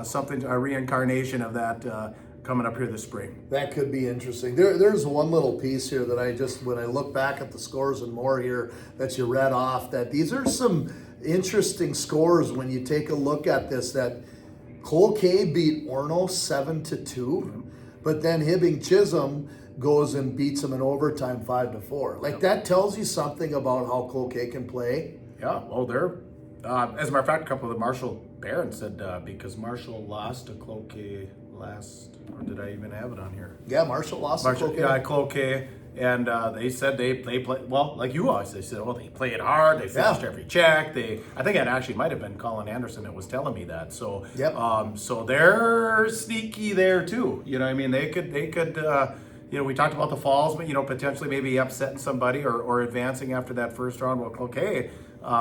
something, a reincarnation of that coming up here this spring. That could be interesting. There's one little piece here that when I look back at the scores and more here that you read off, that these are some interesting scores when you take a look at this, that Cloquet beat Orono 7-2, but then Hibbing Chisholm goes and beats them in overtime 5-4. Like, that tells you something about how Cloquet can play. Yeah, well, they're, as a matter of fact, a couple of the Marshall Barons said because Marshall lost to Cloquet last, or did I even have it on here? Yeah, Marshall lost to Cloquet. Yeah, Cloquet. And they said they play well, like you always. They said, well, they played hard. They finished every check. I think it actually might have been Colin Anderson that was telling me that. So, so they're sneaky there too. You know, I mean, they could. You know, we talked about the Falls, but potentially maybe upsetting somebody or advancing after that first round. Well, okay,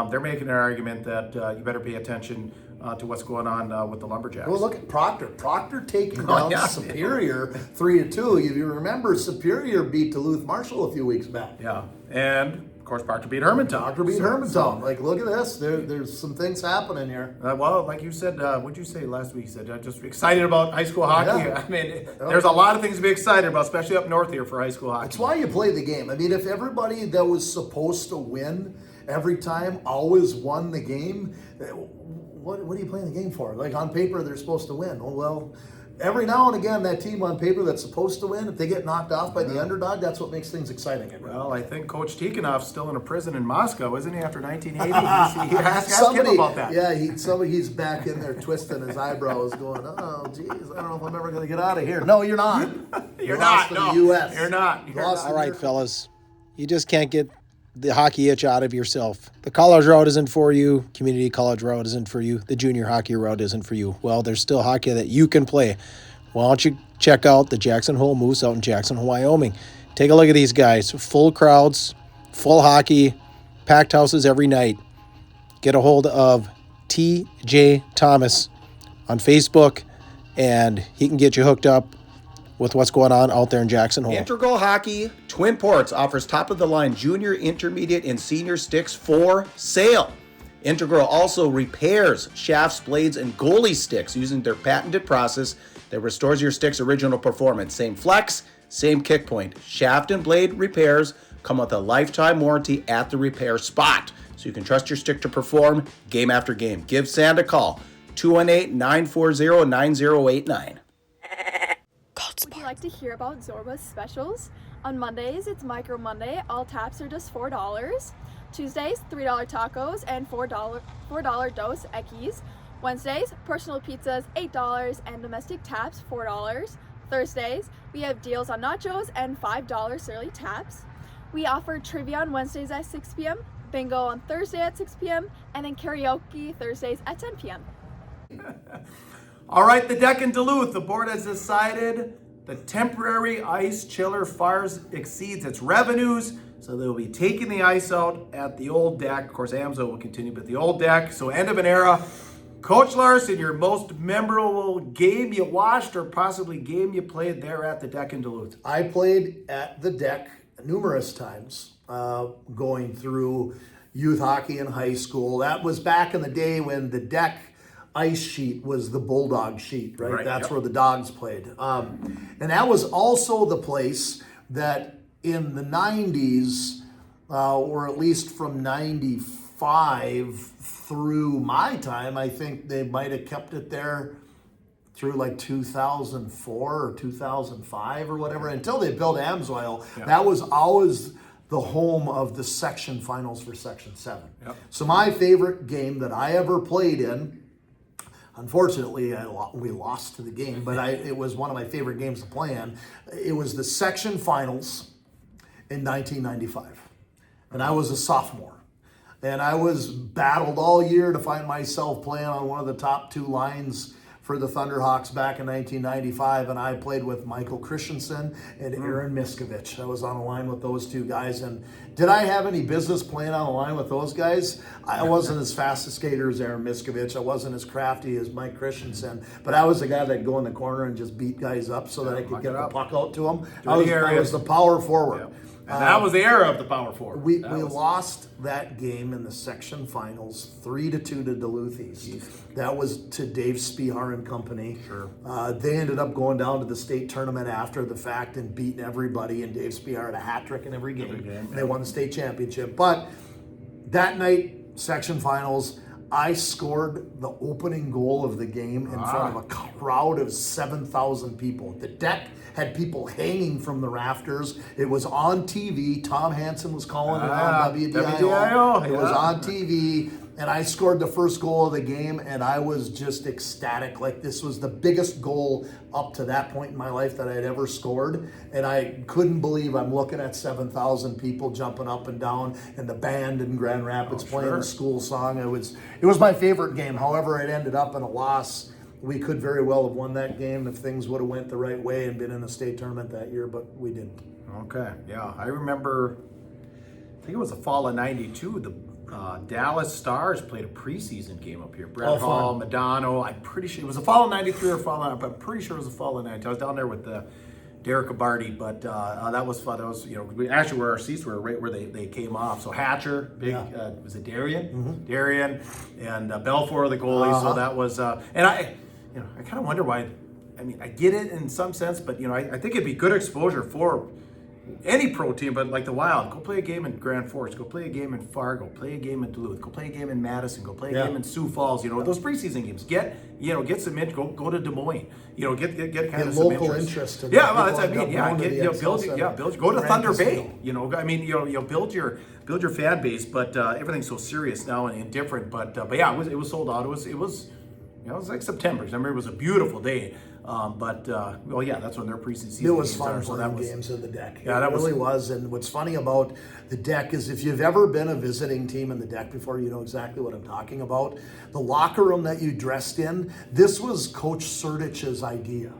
they're making an argument that you better pay attention to what's going on with the Lumberjacks. Well, look at Proctor. Proctor taking down Superior 3-2. You remember Superior beat Duluth Marshall a few weeks back. Yeah, and of course Proctor beat Hermantown. Proctor beat Hermantown. Like, look at this. There's some things happening here. Well, like you said, what'd you say last week? You said just excited about high school hockey. Yeah. I mean, there's a lot of things to be excited about, especially up north here for high school hockey. That's why you play the game. I mean, if everybody that was supposed to win every time always won the game, what are you playing the game for? Like, on paper, they're supposed to win. Well, every now and again, that team on paper that's supposed to win, if they get knocked off by the underdog, that's what makes things exciting. Well, I think Coach Tikhonov's still in a prison in Moscow, isn't he, after 1980? He asked him about that. Yeah, he's back in there twisting his eyebrows going, oh, geez, I don't know if I'm ever going to get out of here. No, you're not. You're not. To the U.S. You're not. All right, fellas. You just can't get the hockey itch out of yourself. The college route isn't for you. Community college route isn't for you. The junior hockey route isn't for you. Well, there's still hockey that you can play. Why don't you check out the Jackson Hole Moose out in Jackson Hole, Wyoming? Take a look at these guys. Full crowds, full hockey, packed houses every night. Get a hold of TJ Thomas on Facebook, and he can get you hooked up with what's going on out there in Jackson Hole. Integral Hockey Twin Ports offers top-of-the-line junior, intermediate, and senior sticks for sale. Integral also repairs shafts, blades, and goalie sticks using their patented process that restores your stick's original performance. Same flex, same kick point. Shaft and blade repairs come with a lifetime warranty at the repair spot, so you can trust your stick to perform game after game. Give Sand a call, 218-940-9089. Would you like to hear about Zorba's specials? On Mondays, it's Micro Monday. All taps are just $4. Tuesdays, $3 tacos and $4 dos Ekis. Wednesdays, personal pizzas, $8 and domestic taps, $4. Thursdays, we have deals on nachos and $5 surly taps. We offer trivia on Wednesdays at 6 p.m., bingo on Thursday at 6 p.m., and then karaoke Thursdays at 10 p.m. All right, the deck in Duluth. The board has decided the temporary ice chiller far exceeds its revenues, so they'll be taking the ice out at the old deck. Of course, Amso will continue, but the old deck. So end of an era. Coach Larson, your most memorable game you watched or possibly game you played there at the deck in Duluth? I played at the deck numerous times, going through youth hockey in high school. That was back in the day when the deck ice sheet was the Bulldog sheet, right? That's where the Dogs played. And that was also the place that in the 90s, or at least from 95 through my time, I think they might have kept it there through like 2004 or 2005 or whatever, until they built Amsoil. That was always the home of the section finals for Section 7. So my favorite game that I ever played in, unfortunately, we lost to the game, but it was one of my favorite games to play in. It was the section finals in 1995, and I was a sophomore. And I was battled all year to find myself playing on one of the top two lines for the Thunderhawks back in 1995, and I played with Michael Christensen and Aaron Miskovich. I was on a line with those two guys, and did I have any business playing on a line with those guys? I wasn't as fast a skater as Aaron Miskovich. I wasn't as crafty as Mike Christensen, but I was the guy that'd go in the corner and just beat guys up so that I could get the puck out to them. I was the power forward. And that was the era of the power forward. We lost that game in the section finals 3-2 to Duluth East. That was to Dave Spihar and company. They ended up going down to the state tournament after the fact and beating everybody, and Dave Spihar had a hat trick in every game. They won the state championship. But that night, section finals, I scored the opening goal of the game in front of a crowd of 7,000 people. The deck had people hanging from the rafters. It was on TV. Tom Hansen was calling it on WDIO. It was on TV, and I scored the first goal of the game, and I was just ecstatic. Like, this was the biggest goal up to that point in my life that I had ever scored, and I couldn't believe I'm looking at 7,000 people jumping up and down, and the band in Grand Rapids playing the school song. It was my favorite game. However, it ended up in a loss. We could very well have won that game if things would have went the right way and been in a state tournament that year, but we didn't. Okay, yeah. I remember, I think it was the fall of 92, the Dallas Stars played a preseason game up here. Brett Hall, Madonna, I'm pretty sure, it was the fall of 93 or fall of, but I'm pretty sure it was the fall of 92. I was down there with Derek Abarty, but that was fun. That was, we actually where our seats were right where they came off. So Hatcher, big, was it Darian? Darian, and Belfour, the goalie. So that was, and I kind of wonder why. I mean, I get it in some sense, but I think it'd be good exposure for any pro team, but like the Wild, go play a game in Grand Forks, go play a game in Fargo, play a game in Duluth, go play a game in Madison, go play a game in Sioux Falls. Those preseason games. Get some go to Des Moines. Get kind of some local interest. Well, that's what I mean. Build. Go to Thunder Bay. Build your fan base. But everything's so serious now and different. But yeah, it was sold out. It was like September. I remember it was a beautiful day. That's when their preseason. It was fun playing games in the deck. It really was. And what's funny about the deck is if you've ever been a visiting team in the deck before, you know exactly what I'm talking about. The locker room that you dressed in, this was Coach Sertich's idea.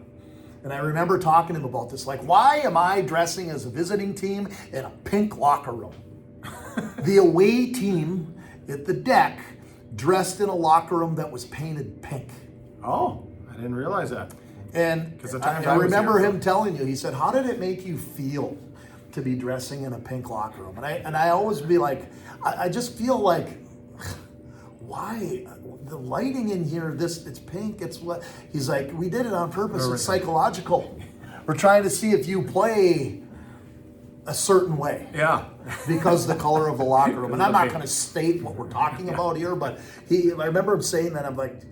And I remember talking to him about this. Like, why am I dressing as a visiting team in a pink locker room? The away team at the deck dressed in a locker room that was painted pink. Oh, I didn't realize that. And I remember him telling you, he said, how did it make you feel to be dressing in a pink locker room? And I always be like, I just feel like, why? The lighting in here, it's pink, it's what? He's like, we did it on purpose, it's psychological. We're trying to see if you play a certain way. Yeah. Because the color of the locker room. And I'm not going to state what we're talking about here, but I remember him saying that. I'm like,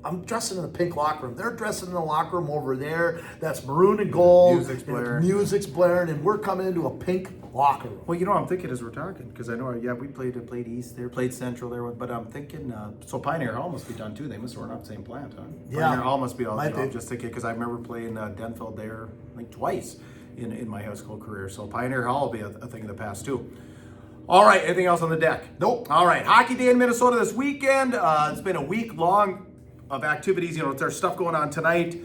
I'm dressing in a pink locker room. They're dressing in a locker room over there. That's maroon and gold. Music's blaring, and we're coming into a pink locker room. Well, I'm thinking as we're talking, because I know, we played East there, played Central there, but I'm thinking, so Pioneer Hall must be done too. They must have run up the same plant, huh? Yeah. Pioneer Hall must be all, just thinking, because I remember playing Denfeld there, like twice in my high school career. So Pioneer Hall will be a thing of the past too. All right, anything else on the deck? Nope. All right, Hockey Day in Minnesota this weekend. It's been a week long of activities. There's stuff going on tonight.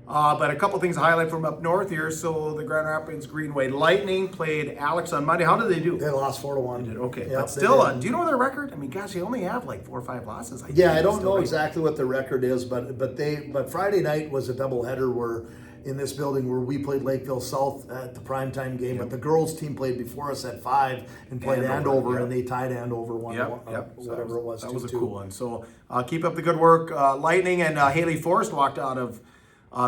But a couple things to highlight from up north here. So the Grand Rapids Greenway Lightning played Alex on Monday. How did they do? They lost 4-1. Okay, Yep, but still, do you know their record? I mean, gosh, they only have like 4 or 5 losses. I don't know exactly what the record is, but Friday night was a doubleheader where in this building where we played Lakeville South at the primetime game, but the girls team played before us at 5 and played Andover, and they tied Andover 1-1, whatever it was. That was a cool one. So keep up the good work, Lightning, and Haley Forrest walked out of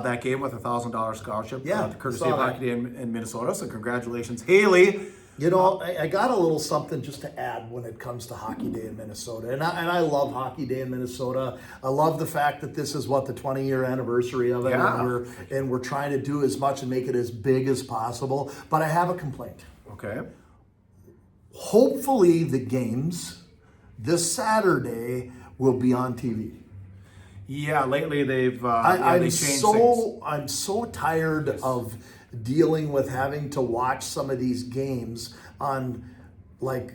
that game with a $1,000 scholarship, courtesy of Hockey Day in Minnesota. So congratulations, Haley. I got a little something just to add when it comes to Hockey Day in Minnesota. And I love Hockey Day in Minnesota. I love the fact that this is the 20-year anniversary of it. Yeah. And we're trying to do as much and make it as big as possible. But I have a complaint. Okay. Hopefully the games this Saturday will be on TV. Yeah, lately they've changed things. I'm so tired of dealing with having to watch some of these games on, like,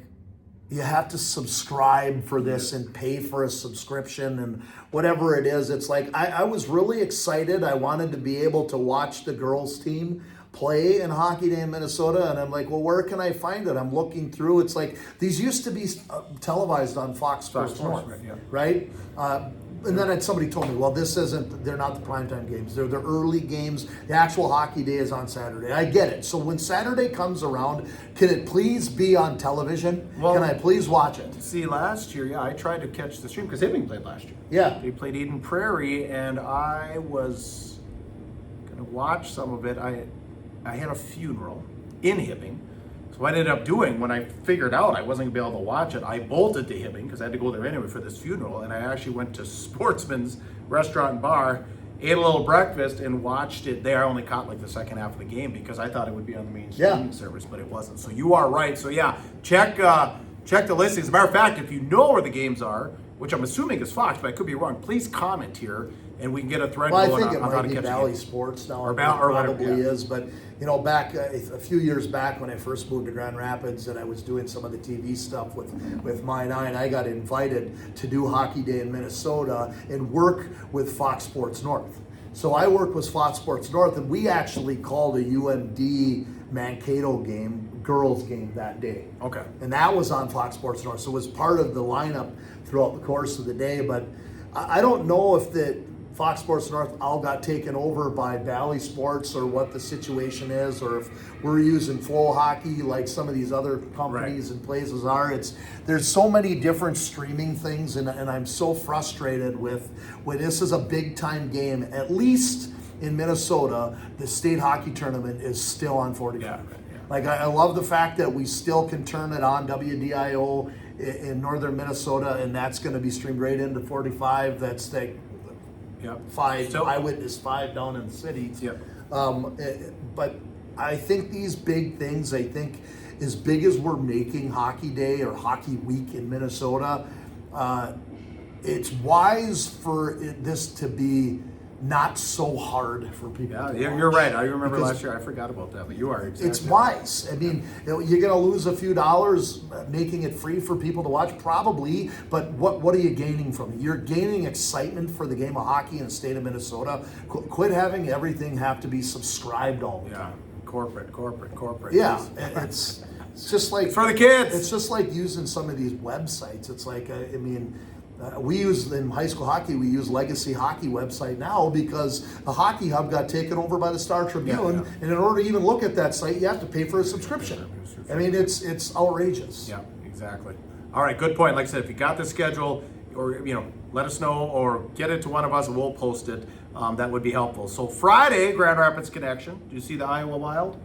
you have to subscribe for this and pay for a subscription and whatever it is. It's like I was really excited. I wanted to be able to watch the girls team play in Hockey Day in Minnesota, and I'm like, well, where can I find it? I'm looking through. It's like these used to be televised on Fox Sports North, right? And then somebody told me, well, they're not the primetime games. They're the early games. The actual Hockey Day is on Saturday. I get it. So when Saturday comes around, can it please be on television? Well, can I please watch it? See, last year, I tried to catch the stream because Hibbing played last year. Yeah. They played Eden Prairie, and I was going to watch some of it. I had a funeral in Hibbing. So what I ended up doing, when I figured out I wasn't going to be able to watch it, I bolted to Hibbing because I had to go there anyway for this funeral, and I actually went to Sportsman's Restaurant and Bar, ate a little breakfast, and watched it there. I only caught like the second half of the game because I thought it would be on the main streaming service, but it wasn't. So you are right. So yeah, check the listings. As a matter of fact, if you know where the games are, which I'm assuming is Fox, but I could be wrong, please comment here and we can get a thread going on how to catch it. I think it might be Valley Sports now. Or probably is, but back a few years back when I first moved to Grand Rapids and I was doing some of the TV stuff with My Nine, I got invited to do Hockey Day in Minnesota and work with Fox Sports North. So I worked with Fox Sports North, and we actually called a UMD Mankato game, girls game that day. Okay. And that was on Fox Sports North, so it was part of the lineup throughout the course of the day. But I don't know if the Fox Sports North all got taken over by Valley Sports or what the situation is, or if we're using Flow Hockey like some of these other companies and places are. There's so many different streaming things, and I'm so frustrated with when this is a big time game. At least in Minnesota, the state hockey tournament is still on 45. Yeah. Like, I love the fact that we still can turn it on WDIO in northern Minnesota, and that's going to be streamed right into 45. That's like 5, Eyewitness 5 down in the city. But I think these big things, as big as we're making Hockey Day or Hockey Week in Minnesota, it's wise for this to be not so hard for people to watch. You're right. I remember last year, I forgot about that, but you are exactly It's wise. I mean, you're going to lose a few dollars making it free for people to watch, probably, but what are you gaining from it? You're gaining excitement for the game of hockey in the state of Minnesota. Quit having everything have to be subscribed all the time. Corporate. Yeah, it's just like... It's for the kids. It's just like using some of these websites. It's like, we use in high school hockey, we use Legacy Hockey website now because the Hockey Hub got taken over by the Star Tribune, and in order to even look at that site, you have to pay for a subscription. I mean, it's outrageous. Yeah, exactly. All right, good point. Like I said, if you got the schedule, or let us know, or get it to one of us, and we'll post it. That would be helpful. So Friday, Grand Rapids Connection. Do you see the Iowa Wild?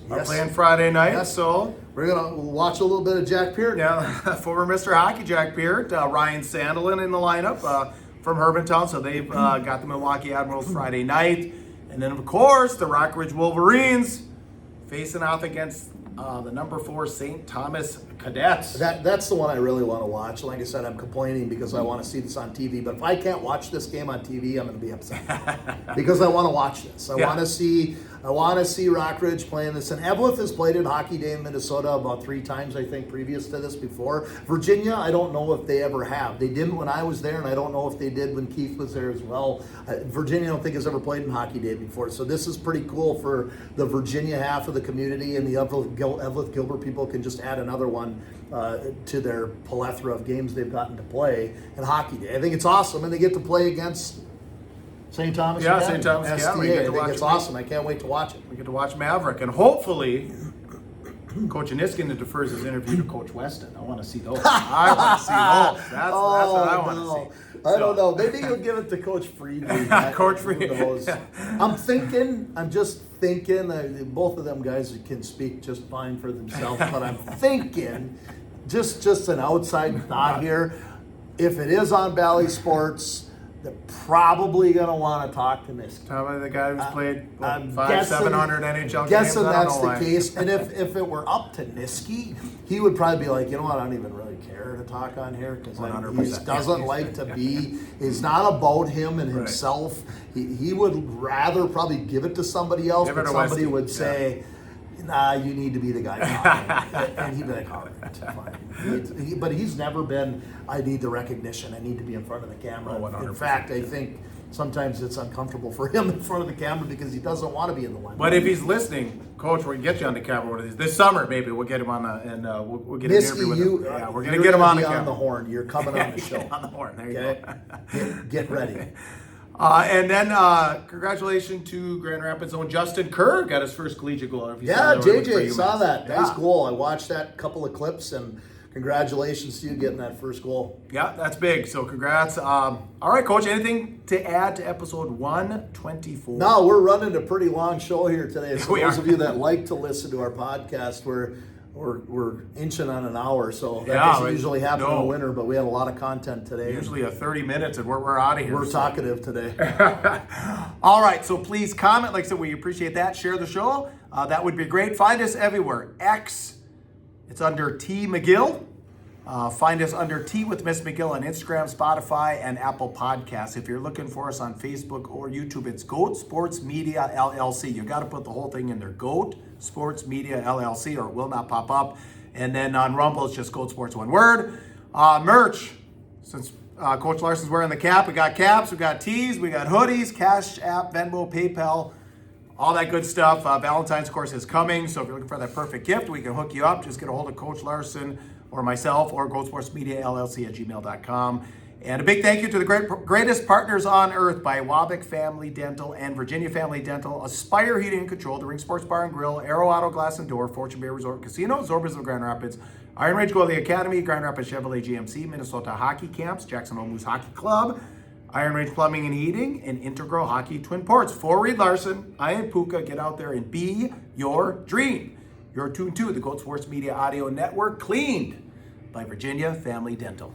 Are playing Friday night, so we're gonna watch a little bit of Jack Peart. Yeah, former Mr. Hockey Jack Peart, Ryan Sandelin in the lineup from Hermantown. So they've got the Milwaukee Admirals Friday night, and then of course the Rockridge Wolverines facing off against the number 4 St. Thomas Cadets. That's the one I really want to watch. Like I said, I'm complaining because I want to see this on TV. But if I can't watch this game on TV, I'm going to be upset because I want to watch this. I want to see I want to see Rockridge playing this. And Evelyn has played in Hockey Day in Minnesota about 3 times, I think, previous to this before. Virginia, I don't know if they ever have. They didn't when I was there, and I don't know if they did when Keith was there as well. Virginia, I don't think has ever played in Hockey Day before. So this is pretty cool for the Virginia half of the community, and the Evelyn Gilbert people can just add another one to their plethora of games they've gotten to play in Hockey Day. I think it's awesome, and they get to play against St. Thomas. Yeah, Academy, St. Thomas Academy. STA. I think it's awesome. I can't wait to watch it. We get to watch Maverick, and hopefully Coach Aniskin defers his interview to Coach Weston. I want to see those. I want to see those. That's what I want to see. I don't know. Maybe you'll give it to Coach Friedman. Coach Friedman. I'm just thinking, both of them guys can speak just fine for themselves, but I'm thinking, just an outside thought here, if it is on Bally Sports, they're probably going to want to talk to Niski. How about the guy who's played 700 NHL games? Guessing that's the case. And if it were up to Niski, he would probably be like, you know what, I don't even really care to talk on here because he doesn't like to be. It's not about him and himself. He would rather probably give it to somebody else, but somebody would say, nah, you need to be the guy talking. And he'd be like, all right, fine. But he's never been, I need the recognition, I need to be in front of the camera. In fact, I think sometimes it's uncomfortable for him in front of the camera because he doesn't want to be in the limelight. But if he's listening, Coach, we're going to get you on the camera one of these. This summer, maybe, we'll get him on and we'll get an interview with him. Yeah, we're going to get him on the camera. On the horn. You're coming on the show. On the horn. There you go. Get ready. And then congratulations to Grand Rapids' own Justin Kerr got his first collegiate goal. Yeah, JJ, saw that. Nice goal. I watched that couple of clips, and congratulations to you getting that first goal. Yeah, that's big. So congrats. All right, Coach, anything to add to episode 124? No, we're running a pretty long show here today. So those of you that like to listen to our podcast, we're inching on an hour, so that doesn't usually happen in the winter, but we had a lot of content today. Usually 30 minutes and we're out of here. We're talkative today. All right, so please comment. Like I said, we appreciate that. Share the show. That would be great. Find us everywhere. X, it's under T McGill. Find us under Tea with Miss McGill on Instagram, Spotify, and Apple Podcasts. If you're looking for us on Facebook or YouTube, it's Goat Sports Media LLC. You got to put the whole thing in there, Goat Sports Media LLC, or it will not pop up. And then on Rumble, it's just Goat Sports, one word. Merch, since Coach Larson's wearing the cap, we got caps, we got tees, we got hoodies, Cash App, Venmo, PayPal, all that good stuff. Valentine's, of course, is coming, so if you're looking for that perfect gift, we can hook you up. Just get a hold of Coach Larson or myself, or Goatsportsmediallc at gmail.com. And a big thank you to the greatest partners on earth by Wabick Family Dental and Virginia Family Dental, Aspire Heating and Control, the Ring Sports Bar and Grill, Aero Auto Glass and Door, Fortune Bay Resort Casino, Zorbas of Grand Rapids, Iron Range Goalie Academy, Grand Rapids Chevrolet GMC, Minnesota Hockey Camps, Jackson Hole Moose Hockey Club, Iron Range Plumbing and Heating, and Integral Hockey Twin Ports. For Reed Larson, I am Puka. Get out there and be your dream. You're tuned to the Goat Sports Media Audio Network, cleaned by Virginia Family Dental.